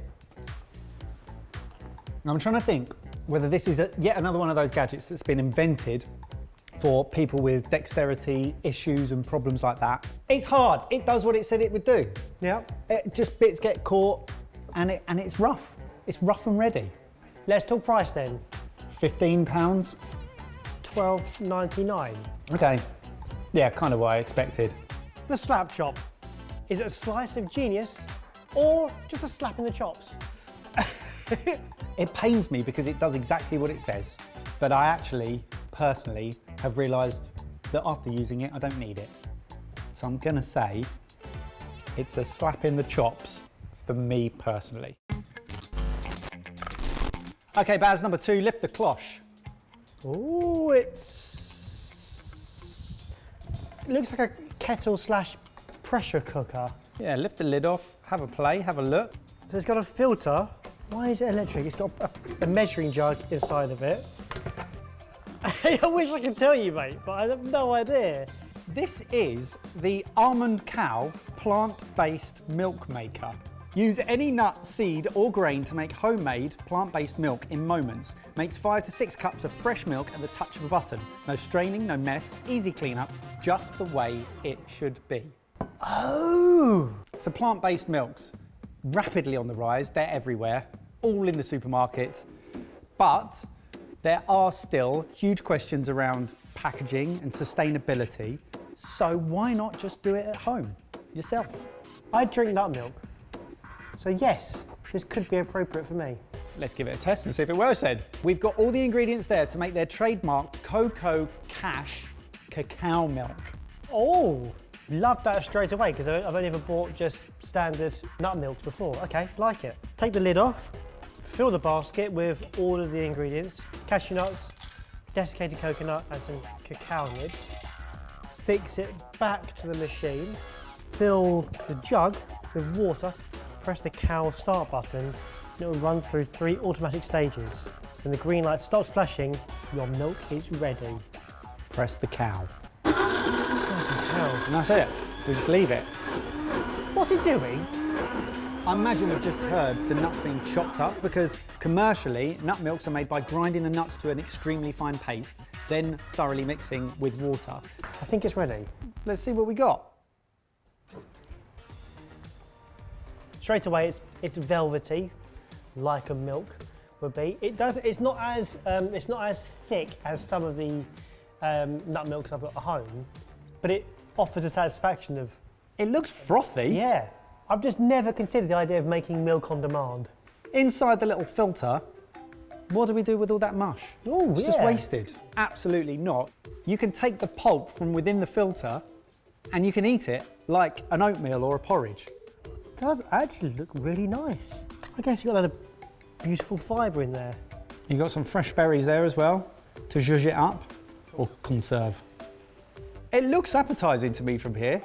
And I'm trying to think whether this is yet another one of those gadgets that's been invented for people with dexterity issues and problems like that. It's hard. It does what it said it would do. Yeah. Just bits get caught and it's rough. It's rough and ready. Let's talk price then. £15. $12.99. Okay. Yeah, kind of what I expected. The slap chop. Is it a slice of genius or just a slap in the chops? It pains me because it does exactly what it says, but I actually, personally, have realised that after using it, I don't need it. So I'm gonna say it's a slap in the chops for me personally. Okay, Baz, number 2, lift the cloche. Oh, it looks like a kettle slash pressure cooker. Yeah, lift the lid off, have a play, have a look. So it's got a filter. Why is it electric? It's got a measuring jug inside of it. I wish I could tell you, mate, but I have no idea. This is the Almond Cow plant-based milk maker. Use any nut, seed or grain to make homemade plant-based milk in moments. Makes 5 to 6 cups of fresh milk at the touch of a button. No straining, no mess, easy cleanup, just the way it should be. Oh! So plant-based milks, rapidly on the rise, they're everywhere, all in the supermarkets, but there are still huge questions around packaging and sustainability, so why not just do it at home, yourself? I drink nut milk, so yes, this could be appropriate for me. Let's give it a test and see if it works then. We've got all the ingredients there to make their trademarked Cocoa Cash cacao milk. Oh, love that straight away because I've only ever bought just standard nut milks before. Okay, like it. Take the lid off, fill the basket with all of the ingredients, cashew nuts, desiccated coconut and some cacao nibs. Fix it back to the machine, fill the jug with water, press the cow start button, and it will run through 3 automatic stages. When the green light stops flashing, your milk is ready. Press the cow. Cow. And that's it. We just leave it. What's he doing? I imagine we've just heard the nuts being chopped up because commercially, nut milks are made by grinding the nuts to an extremely fine paste, then thoroughly mixing with water. I think it's ready. Let's see what we got. Straight away, it's velvety, like a milk would be. It's not as thick as some of the nut milks I've got at home, but it offers a satisfaction of. It looks frothy. Yeah, I've just never considered the idea of making milk on demand. Inside the little filter, what do we do with all that mush? Oh, it's just wasted. Absolutely not. You can take the pulp from within the filter and you can eat it like an oatmeal or a porridge. It does actually look really nice. I guess you've got a lot of beautiful fibre in there. You've got some fresh berries there as well to zhuzh it up or conserve. It looks appetising to me from here.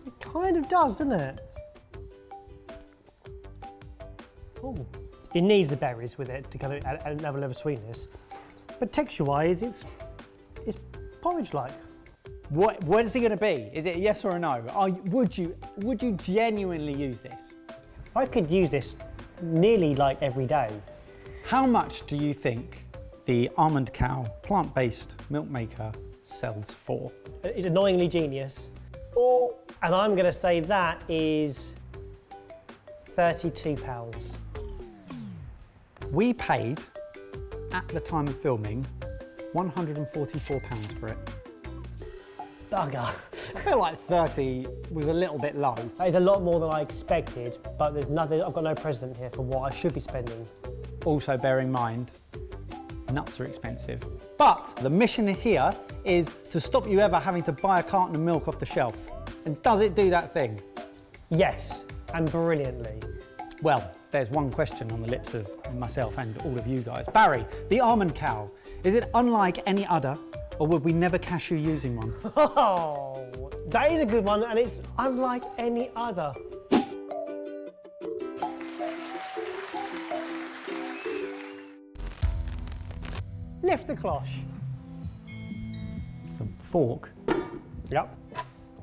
It kind of does, doesn't it? Oh, it needs the berries with it to kind of add another level of sweetness. But texture-wise, it's porridge-like. What is it going to be? Is it a yes or a no? Would you genuinely use this? I could use this nearly like every day. How much do you think the Almond Cow plant-based milk maker sells for? It's annoyingly genius. And I'm going to say that is £32. We paid, at the time of filming, £144 for it. Bugger. I feel like 30 was a little bit low. That is a lot more than I expected, but there's nothing, I've got no precedent here for what I should be spending. Also bear in mind, nuts are expensive. But the mission here is to stop you ever having to buy a carton of milk off the shelf. And does it do that thing? Yes, and brilliantly. Well, there's one question on the lips of myself and all of you guys. Barry, the Almond Cow, is it unlike any other, or would we never catch you using one? Oh, that is a good one, and it's unlike any other. Lift the cloche. It's a fork. Yep.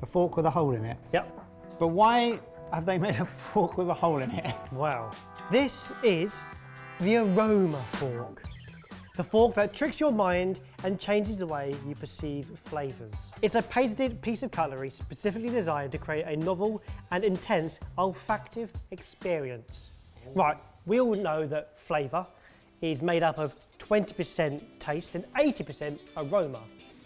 A fork with a hole in it. Yep. But why have they made a fork with a hole in it? Wow. This is the Aroma fork. The fork that tricks your mind and changes the way you perceive flavours. It's a patented piece of cutlery specifically designed to create a novel and intense olfactive experience. Right, we all know that flavour is made up of 20% taste and 80% aroma.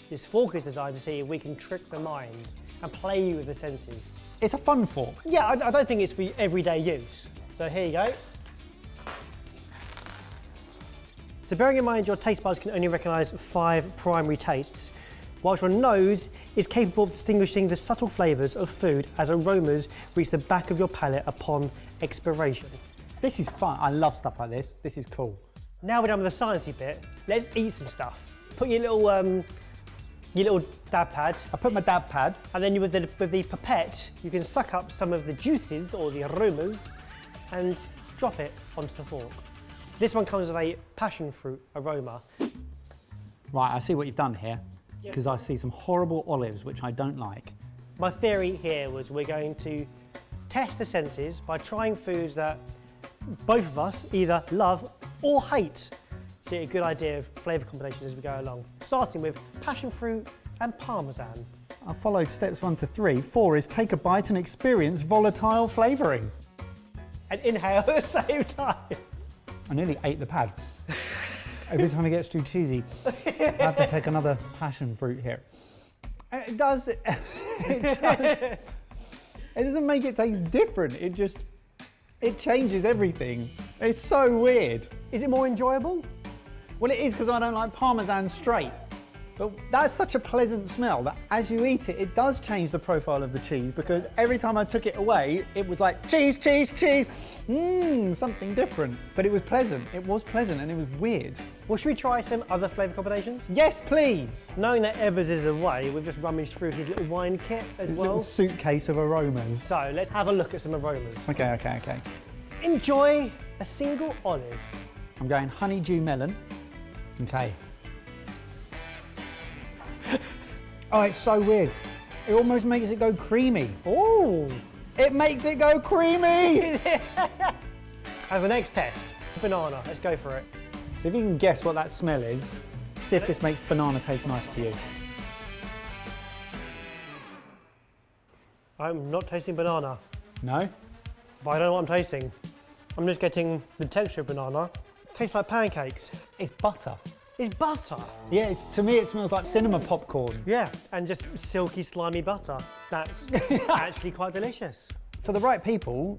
This fork is designed to see if we can trick the mind and play with the senses. It's a fun fork. Yeah, I don't think it's for everyday use. So here you go. So bearing in mind your taste buds can only recognise 5 primary tastes, whilst your nose is capable of distinguishing the subtle flavours of food as aromas reach the back of your palate upon expiration. This is fun. I love stuff like this. This is cool. Now we're done with the sciencey bit, let's eat some stuff. Put your little dab pad. I put my dab pad. And then with the pipette, you can suck up some of the juices or the aromas and drop it onto the fork. This one comes with a passion fruit aroma. Right, I see what you've done here, because I see some horrible olives, which I don't like. My theory here was we're going to test the senses by trying foods that both of us either love or hate. So get a good idea of flavour combinations as we go along. Starting with passion fruit and parmesan. I followed steps 1 to 3. 4 is take a bite and experience volatile flavouring. And inhale at the same time. I nearly ate the pad. Every time it gets too cheesy, I have to take another passion fruit here. It doesn't make it taste different. It changes everything. It's so weird. Is it more enjoyable? Well, it is because I don't like Parmesan straight. But that's such a pleasant smell that as you eat it, it does change the profile of the cheese, because every time I took it away, it was like cheese, cheese, cheese. Something different. But it was pleasant. It was pleasant and it was weird. Well, should we try some other flavour combinations? Yes, please. Knowing that Ebbers is away, we've just rummaged through his little wine kit as This well. little suitcase of aromas. So let's have a look at some aromas. Okay. Enjoy a single olive. I'm going honeydew melon. Okay. Oh, it's so weird. It almost makes it go creamy. Oh! It makes it go creamy! As the next test, banana. Let's go for it. So if you can guess what that smell is, see if this makes banana taste nice to you. I'm not tasting banana. No? but I don't know what I'm tasting. I'm just getting the texture of banana. Tastes like pancakes. It's butter. It's butter. Yeah, to me it smells like cinema popcorn. Yeah, and just silky, slimy butter. That's actually quite delicious. For the right people,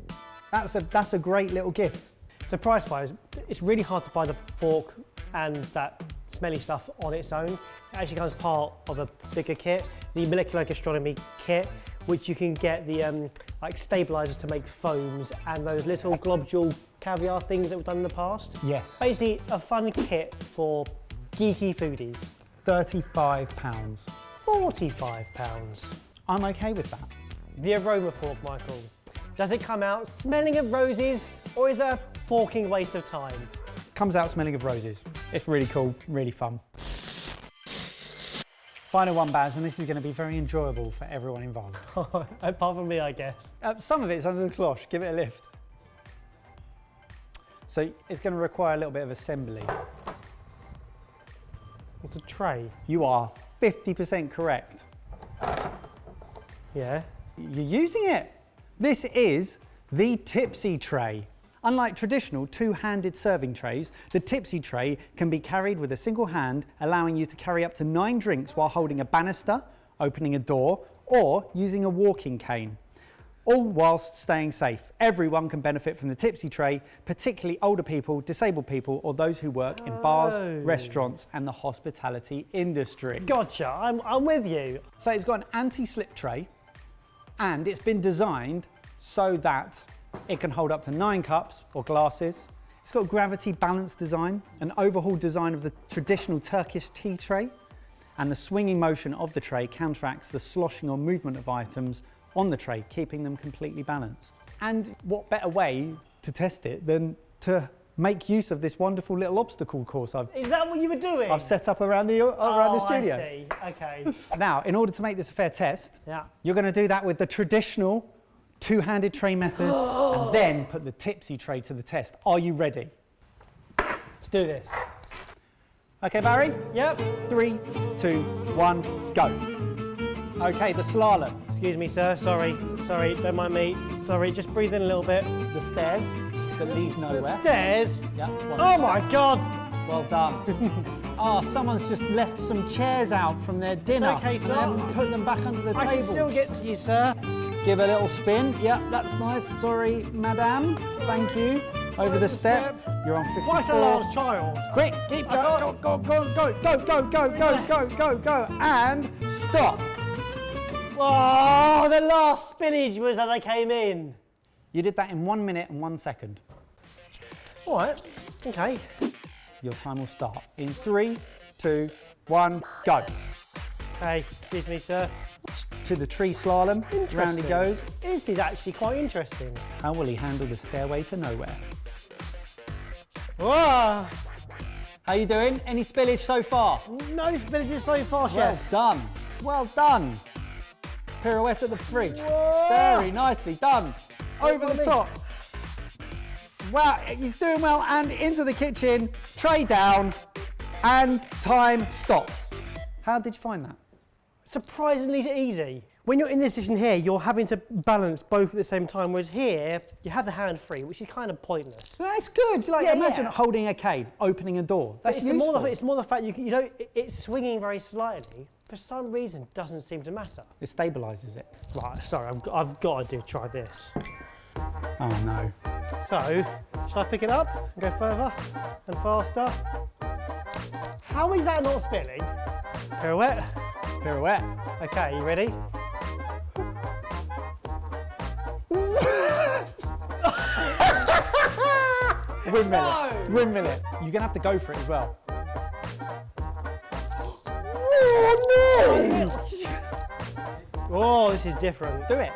that's a great little gift. So price-wise, it's really hard to buy the fork and that smelly stuff on its own. It actually comes part of a bigger kit, the molecular gastronomy kit, which you can get the like stabilizers to make foams and those little globule caviar things that we've done in the past. Yes. Basically, a fun kit for geeky foodies. £35. £45. I'm okay with that. The Aroma fork, Michael. Does it come out smelling of roses, or is it a forking waste of time? Comes out smelling of roses. It's really cool, really fun. Final one, Baz, and this is going to be very enjoyable for everyone involved. Apart from me, I guess. Some of it's under the cloche, give it a lift. So it's going to require a little bit of assembly. It's a tray. You are 50% correct. Yeah. You're using it. This is the Tipsy tray. Unlike traditional two-handed serving trays, the Tipsy tray can be carried with a single hand, allowing you to carry up to 9 drinks while holding a banister, opening a door, or using a walking cane, all whilst staying safe. Everyone can benefit from the Tipsy tray, particularly older people, disabled people, or those who work in bars, restaurants, and the hospitality industry. Gotcha, I'm with you. So it's got an anti-slip tray, and it's been designed so that it can hold up to 9 cups or glasses. It's got a gravity balance design, an overhauled design of the traditional Turkish tea tray, and the swinging motion of the tray counteracts the sloshing or movement of items on the tray, keeping them completely balanced. And what better way to test it than to make use of this wonderful little obstacle course Is that what you were doing? I've set up around the studio. I see, okay. Now, in order to make this a fair test, you're going to do that with the traditional two-handed tray method and then put the Tipsy tray to the test. Are you ready? Let's do this. Okay, Barry? Yep. 3, 2, 1, go. Okay, the slalom. Excuse me, sir. Sorry, don't mind me. Sorry, just breathe in a little bit. The stairs that lead nowhere. The stairs? Yep. Oh my God! Well done. Oh, someone's just left some chairs out from their dinner. It's okay, and sir. they haven't put them back under the table. I can still get to you, sir. Give a little spin. Yep, that's nice. Sorry, madame. Thank you. Over the step. You're on 54. Quite a large child. Quick, keep going. Go. And stop. Oh, the last spinach was as I came in. You did that in 1 minute and 1 second. All right, okay. Your time will start in 3, 2, 1, go. Hey, excuse me, sir. To the tree slalom, round he goes. This is actually quite interesting. How will he handle the stairway to nowhere? Whoa! How you doing? Any spillage so far? No spillages so far, Well chef. done. Well done. Pirouette at the fridge. Whoa. Very nicely done. Over the top. Wow, he's doing well. And into the kitchen, tray down, and time stops. How did you find that? Surprisingly easy. When you're in this position here, you're having to balance both at the same time, whereas here, you have the hand free, which is kind of pointless. That's good. Like, Yeah, imagine yeah. holding a cane, opening a door. That's It's useful. more the fact you know it's swinging very slightly. For some reason, doesn't seem to matter. It stabilises it. Right, sorry, I've got to try this. Oh no. So, should I pick it up and go further and faster? How is that not spinning? Pirouette. Pirouette. Okay, you ready? Windmill it. You're gonna have to go for it as well. Oh no! Oh, this is different. Do it.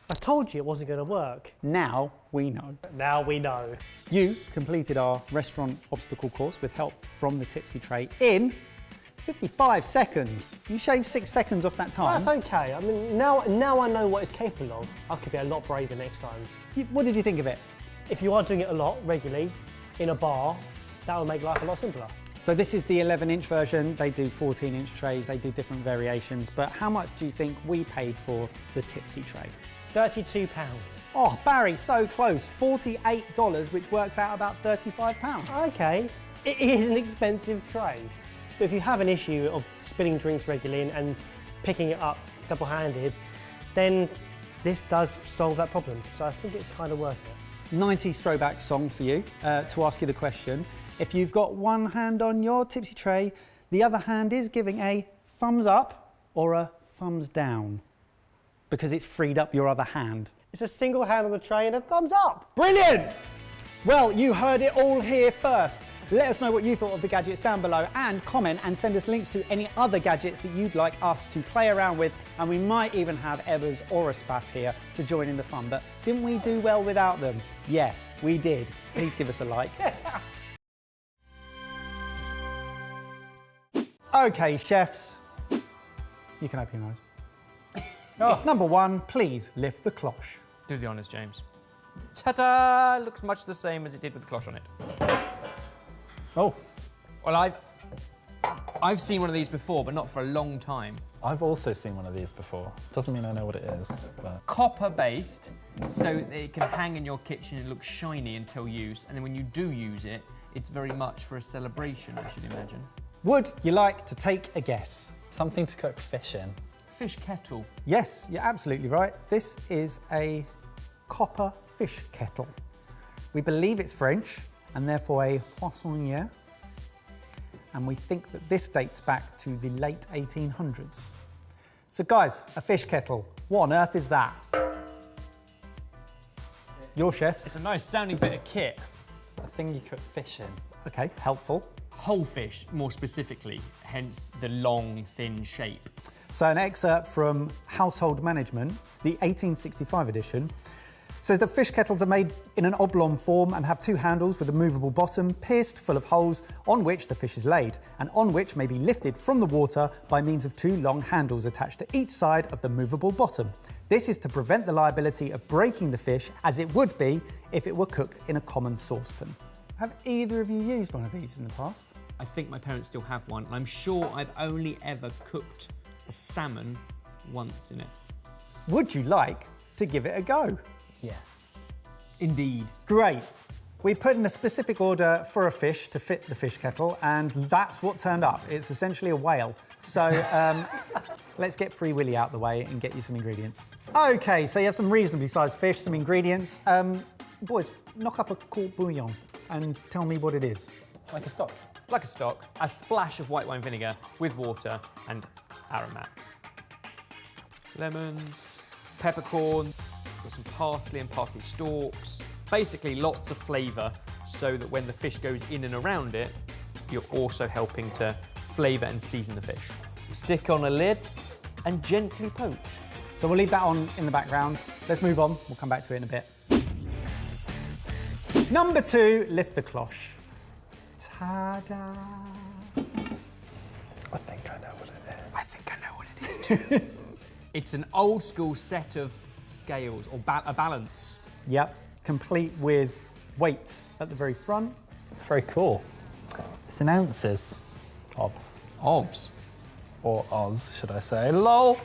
I told you it wasn't going to work. Now we know. Now we know. You completed our restaurant obstacle course with help from the Tipsy tray in 55 seconds. You shaved 6 seconds off that time. That's okay. I mean, now I know what it's capable of. I could be a lot braver next time. What did you think of it? If you are doing it a lot regularly in a bar, that will make life a lot simpler. So this is the 11-inch version. They do 14-inch trays, they do different variations, but how much do you think we paid for the Tipsy tray? £32. Oh, Barry, so close. $48, which works out about £35. Okay, it is an expensive tray. But if you have an issue of spilling drinks regularly and picking it up double-handed, then this does solve that problem. So I think it's kind of worth it. 90s throwback song for you to ask you the question. If you've got one hand on your Tipsy tray, the other hand is giving a thumbs up or a thumbs down because it's freed up your other hand. It's a single hand on the tray and a thumbs up. Brilliant! Well, you heard it all here first. Let us know what you thought of the gadgets down below and comment and send us links to any other gadgets that you'd like us to play around with, and we might even have Ebbers or a Spaff here to join in the fun. But didn't we do well without them? Yes, we did. Please give us a like. Okay, chefs, you can open your nose. Number one, please lift the cloche. Do the honours, James. Ta-da! Looks much the same as it did with the cloche on it. Oh, Well, I've seen one of these before, but not for a long time. I've also seen one of these before. Doesn't mean I know what it is, but... Copper-based, so that it can hang in your kitchen and look shiny until use, and then when you do use it, it's very much for a celebration, I should imagine. Would you like to take a guess? Something to cook fish in. Fish kettle. Yes, you're absolutely right. This is a copper fish kettle. We believe it's French and therefore a poissonnière. And we think that this dates back to the late 1800s. So guys, a fish kettle, what on earth is that? Your chefs? It's a nice sounding bit of kit. A thing you cook fish in. Okay, helpful. Whole fish, more specifically, hence the long, thin shape. So an excerpt from Household Management, the 1865 edition, says that fish kettles are made in an oblong form and have two handles with a movable bottom pierced full of holes on which the fish is laid and on which may be lifted from the water by means of two long handles attached to each side of the movable bottom. This is to prevent the liability of breaking the fish as it would be if it were cooked in a common saucepan. Have either of you used one of these in the past? I think my parents still have one, and I'm sure I've only ever cooked a salmon once in it. Would you like to give it a go? Yes. Indeed. Great. We put in a specific order for a fish to fit the fish kettle, and that's what turned up. It's essentially a whale. So let's get Free Willy out the way and get you some ingredients. Okay, so you have some reasonably sized fish, some ingredients. Boys, knock up a court bouillon and tell me what it is. Like a stock. Like a stock, a splash of white wine vinegar with water and aromats. Lemons, peppercorn, with some parsley and parsley stalks. Basically lots of flavour so that when the fish goes in and around it, you're also helping to flavour and season the fish. Stick on a lid and gently poach. So we'll leave that on in the background. Let's move on, we'll come back to it in a bit. Number two, lift the cloche. Ta-da! I think I know what it is. I think I know what it is too. It's an old school set of scales, or a balance. Yep, complete with weights at the very front. It's very cool. It's in ounces. Obs. Ovs. Or Oz, should I say. LOL!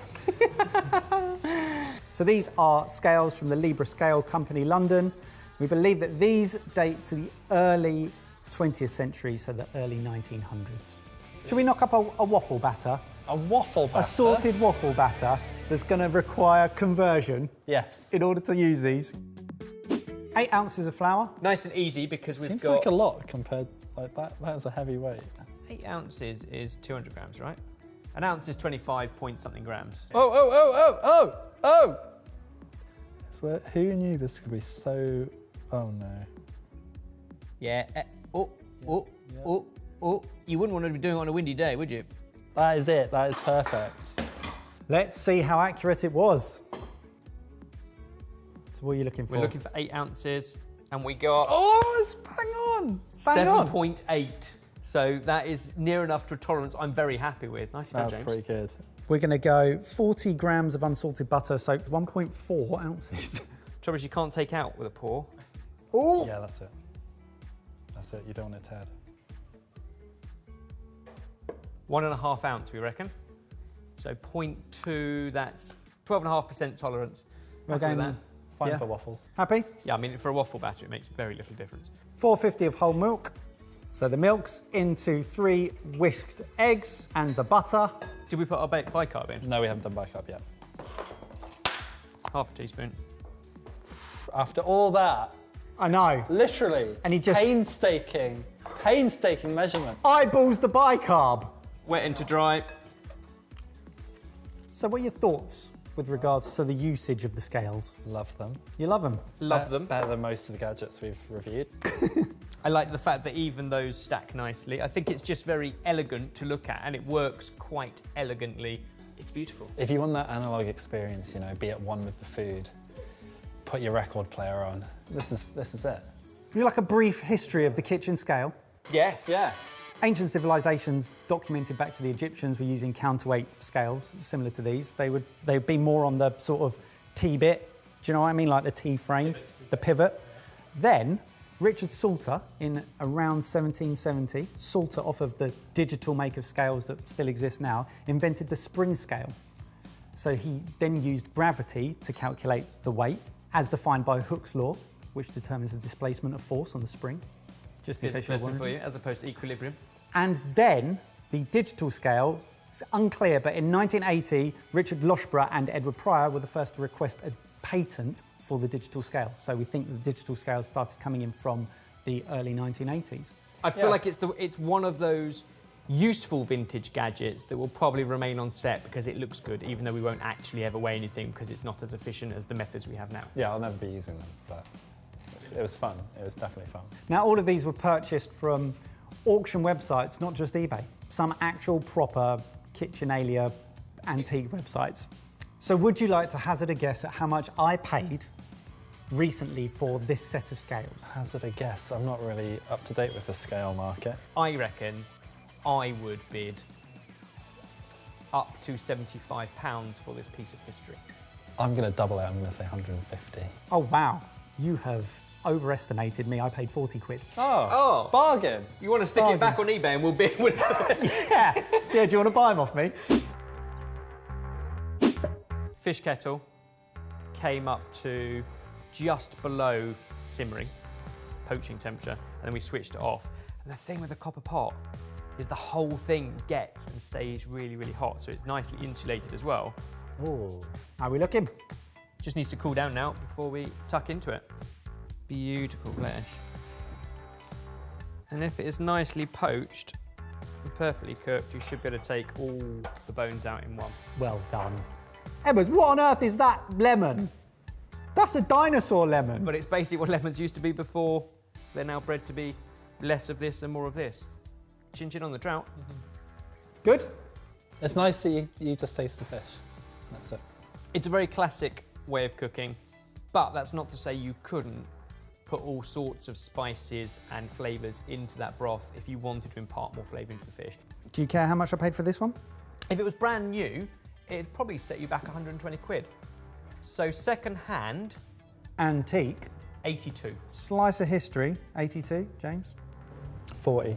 So these are scales from the Libra Scale Company, London. We believe that these date to the early 20th century, so the early 1900s. Should we knock up a waffle batter? A waffle batter? A sorted waffle batter that's going to require conversion. Yes. In order to use these. 8 ounces of flour. Nice and easy because we've Seems got... like a lot compared, like that. That's a heavy weight. 8 ounces is 200 grams, right? An ounce is 25 point something grams. Oh! So who knew this could be so... Oh no. Yeah. You wouldn't want to be doing it on a windy day, would you? That is it. That is perfect. Let's see how accurate it was. So what are you looking for? We're looking for 8 ounces and we got... Oh, it's bang on! Bang on. 7.8. So that is near enough to a tolerance I'm very happy with. Nicely done, That's James. pretty good. We're going to go 40 grams of unsalted butter, so 1.4 ounces. Trouble is you can't take out with a pour. Oh! Yeah, that's it. That's it. You don't want it to head. 1.5 ounce, we reckon. So 0.2, that's 12.5% tolerance. We're Happy with going that? Fine Yeah. for waffles. Happy? Yeah, I mean, for a waffle batter, it makes very little difference. 450 of whole milk. So the milk's into 3 whisked eggs and the butter. Did we put our bicarb in? No, we haven't done bicarb yet. Half a teaspoon. After all that, I know. literally, And he just- painstaking measurement. Eyeballs the bicarb. Wet into dry. So what are your thoughts with regards to the usage of the scales? Love them. You love them? Love them. Better than most of the gadgets we've reviewed. I like the fact that even those stack nicely. I think it's just very elegant to look at, and it works quite elegantly. It's beautiful. If you want that analog experience, you know, be at one with the food, put your record player on. This is it. Would you like a brief history of the kitchen scale? Yes. Yes. Ancient civilizations documented back to the Egyptians were using counterweight scales similar to these. They'd be more on the sort of T-bit, do you know what I mean? Like the T-frame, the pivot. Then Richard Salter in around 1770, Salter off of the digital make of scales that still exist now, invented the spring scale. So he then used gravity to calculate the weight as defined by Hooke's law, which determines the displacement of force on the spring. Just in Here's a case you're lesson wondering. for you, as opposed to equilibrium. And then the digital scale, it's unclear, but in 1980, Richard Loshborough and Edward Pryor were the first to request a patent for the digital scale. So we think the digital scale started coming in from the early 1980s. I feel like it's one of those useful vintage gadgets that will probably remain on set because it looks good, even though we won't actually ever weigh anything because it's not as efficient as the methods we have now. Yeah, I'll never be using them, but it was fun. It was definitely fun. Now, all of these were purchased from auction websites, not just eBay. Some actual proper KitchenAlia antique websites. So would you like to hazard a guess at how much I paid recently for this set of scales? Hazard a guess. I'm not really up to date with the scale market. I reckon I would bid up to £75 for this piece of history. I'm going to double it. I'm going to say 150. Oh, wow. You have overestimated me. I paid 40 quid. Oh, Bargain. you want to stick it back on eBay and we'll bid? Yeah. Yeah, do you want to buy them off me? Fish kettle came up to just below simmering, poaching temperature, and then we switched it off. And the thing with the copper pot is the whole thing gets and stays really, really hot, so it's nicely insulated as well. Oh. How are we looking? Just needs to cool down now before we tuck into it. Beautiful flesh. And if it is nicely poached and perfectly cooked, you should be able to take all the bones out in one. Well done. Edwards, what on earth is that lemon? That's a dinosaur lemon. But it's basically what lemons used to be before. They're now bred to be less of this and more of this. Chin chin on the trout. Good? It's nice that you just taste the fish. That's it. It's a very classic way of cooking, but that's not to say you couldn't put all sorts of spices and flavours into that broth if you wanted to impart more flavour into the fish. Do you care how much I paid for this one? If it was brand new, it'd probably set you back 120 quid. So second hand, Antique. 82. Slice of history, 82, James. 40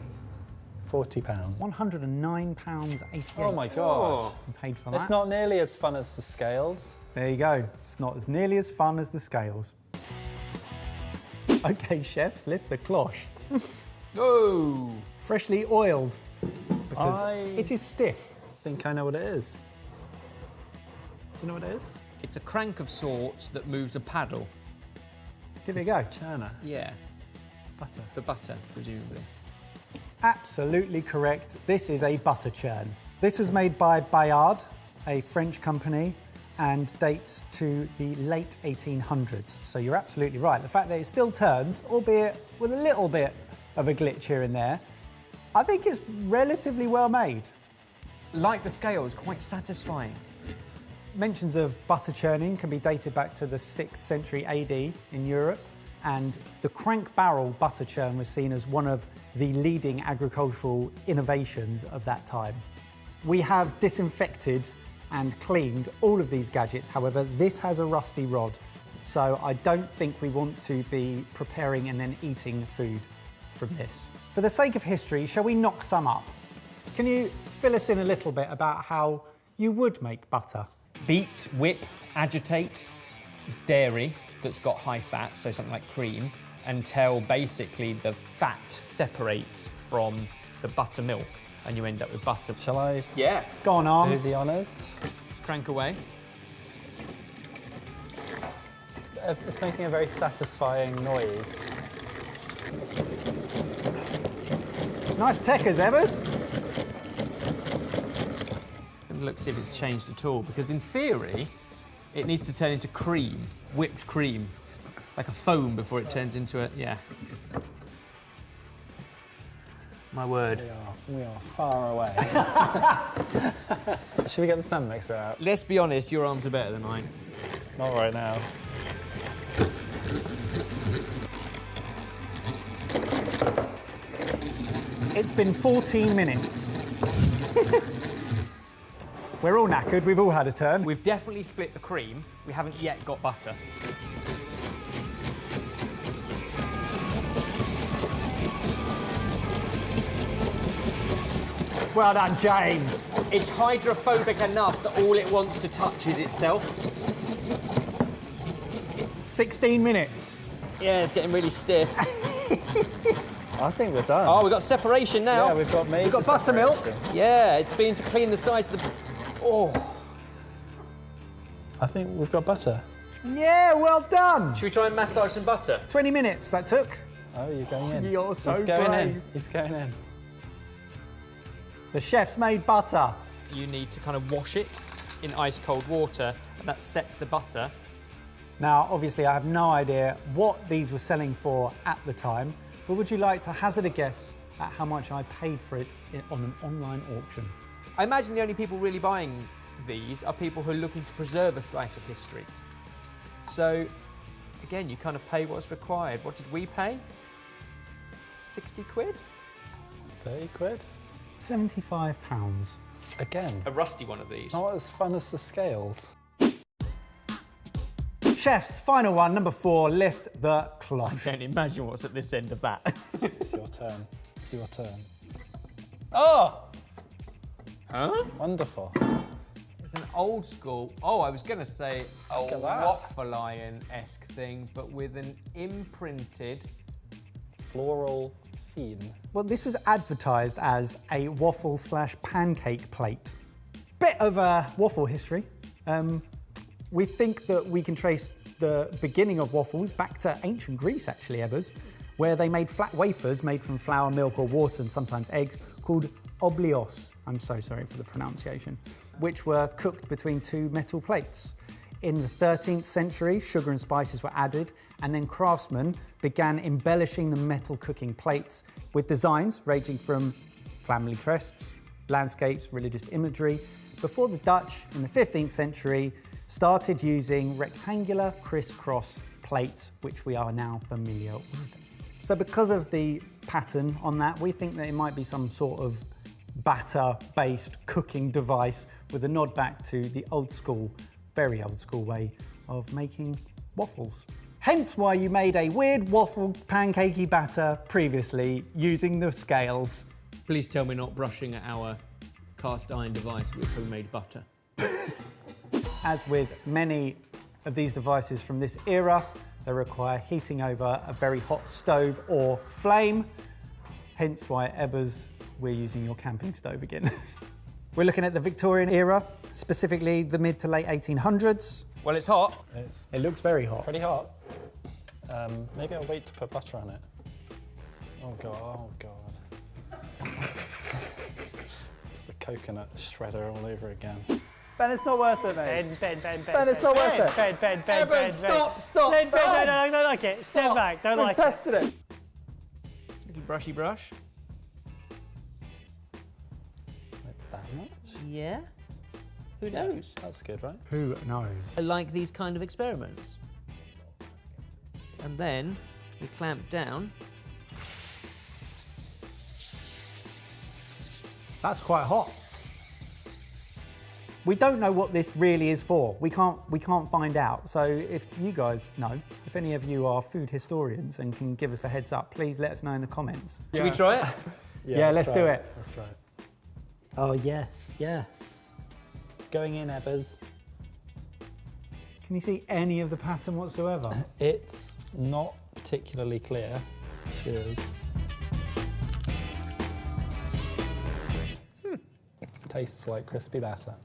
pounds. £109.88. Oh my God. You paid for that. It's not nearly as fun as the scales. There you go. It's not as nearly as fun as the scales. Okay, chefs, lift the cloche. Oh! Freshly oiled, because I it is stiff. think I know what it is. Do you know what it is? It's a crank of sorts that moves a paddle. Give it a go. Churner. Yeah, Butter. for butter, presumably. Absolutely correct. This is a butter churn. This was made by Bayard, a French company, and dates to the late 1800s. So you're absolutely right. The fact that it still turns, albeit with a little bit of a glitch here and there, I think it's relatively well made. Like the scales, quite satisfying. Mentions of butter churning can be dated back to the 6th century AD in Europe, and the crank barrel butter churn was seen as one of the leading agricultural innovations of that time. We have disinfected and cleaned all of these gadgets. However, this has a rusty rod, so I don't think we want to be preparing and then eating food from this. For the sake of history, shall we knock some up? Can you fill us in a little bit about how you would make butter? Beat, whip, agitate dairy that's got high fat, so something like cream, until basically the fat separates from the buttermilk and you end up with butter. Shall I Yeah. Go on, do Arms. the honours? Crank away. It's making a very satisfying noise. Nice techers, Evers. Look, see if it's changed at all, because in theory, it needs to turn into cream, whipped cream, like a foam before it turns into a, yeah. My word. We are far away. Should we get the stand mixer out? Let's be honest, your arms are better than mine. Not right now. It's been 14 minutes. We're all knackered, we've all had a turn. We've definitely split the cream. We haven't yet got butter. Well done, James. It's hydrophobic enough that all it wants to touch is itself. 16 minutes. Yeah, it's getting really stiff. I think we're done. Oh, we've got separation now. Yeah, we've got major We've got buttermilk. separation. Yeah, it's been to clean the sides of the... Oh. I think we've got butter. Yeah, well done. Should we try and massage some butter? 20 minutes that took. Oh, you're going in. You're so He's going brave. in. He's going in. The chef's made butter. You need to kind of wash it in ice cold water, and that sets the butter. Now, obviously, I have no idea what these were selling for at the time, but would you like to hazard a guess at how much I paid for it on an online auction? I imagine the only people really buying these are people who are looking to preserve a slice of history. So, again, you kind of pay what's required. What did we pay? 60 quid? 30 quid? £75. Again, A rusty one of these. not as fun as the scales. Chef's final one, number 4, lift the I cloth. can't imagine what's at this end of that. It's your turn. It's your turn. Oh! Huh? Wonderful. It's an old school, oh, I was going to say a at that. waffle iron-esque thing, but with an imprinted... Floral scene. Well, this was advertised as a waffle/pancake plate. Bit of waffle history. We think that we can trace the beginning of waffles back to ancient Greece, actually, Ebbers, where they made flat wafers made from flour, milk or water and sometimes eggs called oblios, I'm so sorry for the pronunciation, which were cooked between two metal plates. In the 13th century, sugar and spices were added, and then craftsmen began embellishing the metal cooking plates with designs ranging from family crests, landscapes, religious imagery, before the Dutch in the 15th century started using rectangular crisscross plates, which we are now familiar with. So because of the pattern on that, we think that it might be some sort of batter-based cooking device with a nod back to the old school, very old school way of making waffles. Hence why you made a weird waffle pancakey batter previously using the scales. Please tell me not brushing at our cast iron device with homemade butter. As with many of these devices from this era, they require heating over a very hot stove or flame. Hence why, Ebbers, we're using your camping stove again. We're looking at the Victorian era, specifically the mid to late 1800s. Well, it's hot. It looks very hot. Pretty hot. Maybe I'll wait to put butter on it. Oh god, oh god. It's the coconut shredder all over again. Ben, it's not worth it, mate. Ben, it's not worth it. Ben. Stop. Ben, I don't like it. Step back, don't like it. tested it. Little brushy brush. Like that much? Yeah. Who knows? That's good, right? Who knows? I like these kind of experiments. And then we clamp down. That's quite hot. We don't know what this really is for. We can't find out. So if you guys know, if any of you are food historians and can give us a heads up, please let us know in the comments. Should we try it? Yeah, let's do it. That's right. Oh, yes, yes. Going in, Ebbers. Can you see any of the pattern whatsoever? It's not particularly clear. Cheers. Tastes like crispy batter.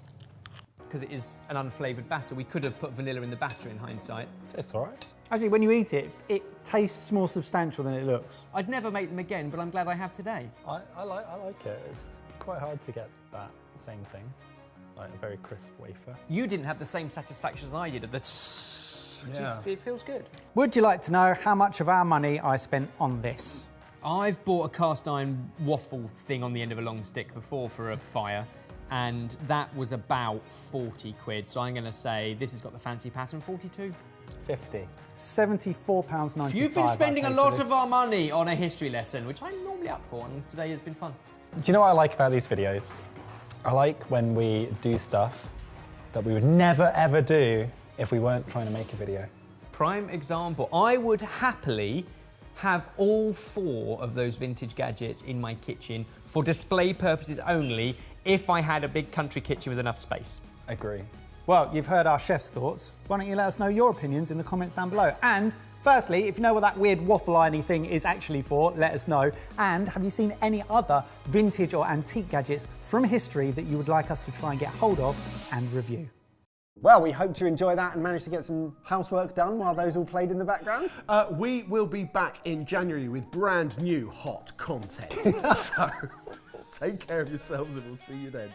Because it is an unflavoured batter. We could have put vanilla in the batter in hindsight. It's all right. Actually, when you eat it, it tastes more substantial than it looks. I'd never make them again, but I'm glad I have today. I like it. It's quite hard to get that same thing, like a very crisp wafer. You didn't have the same satisfaction as I did of the it feels good. Would you like to know how much of our money I spent on this? I've bought a cast iron waffle thing on the end of a long stick before for a fire, and that was about 40 quid. So I'm going to say this has got the fancy pattern, 42. 50. £74.95. You've been spending I a paid for lot this. of our money on a history lesson, which I'm normally up for, and today has been fun. Do you know what I like about these videos? I like when we do stuff that we would never ever do if we weren't trying to make a video. Prime example. I would happily have all 4 of those vintage gadgets in my kitchen for display purposes only if I had a big country kitchen with enough space. Agree. Well, you've heard our chef's thoughts. Why don't you let us know your opinions in the comments down below? And firstly, if you know what that weird waffle irony thing is actually for, let us know. And have you seen any other vintage or antique gadgets from history that you would like us to try and get hold of and review? Well, we hope you enjoy that and managed to get some housework done while those all played in the background. We will be back in January with brand new hot content. So take care of yourselves and we'll see you then.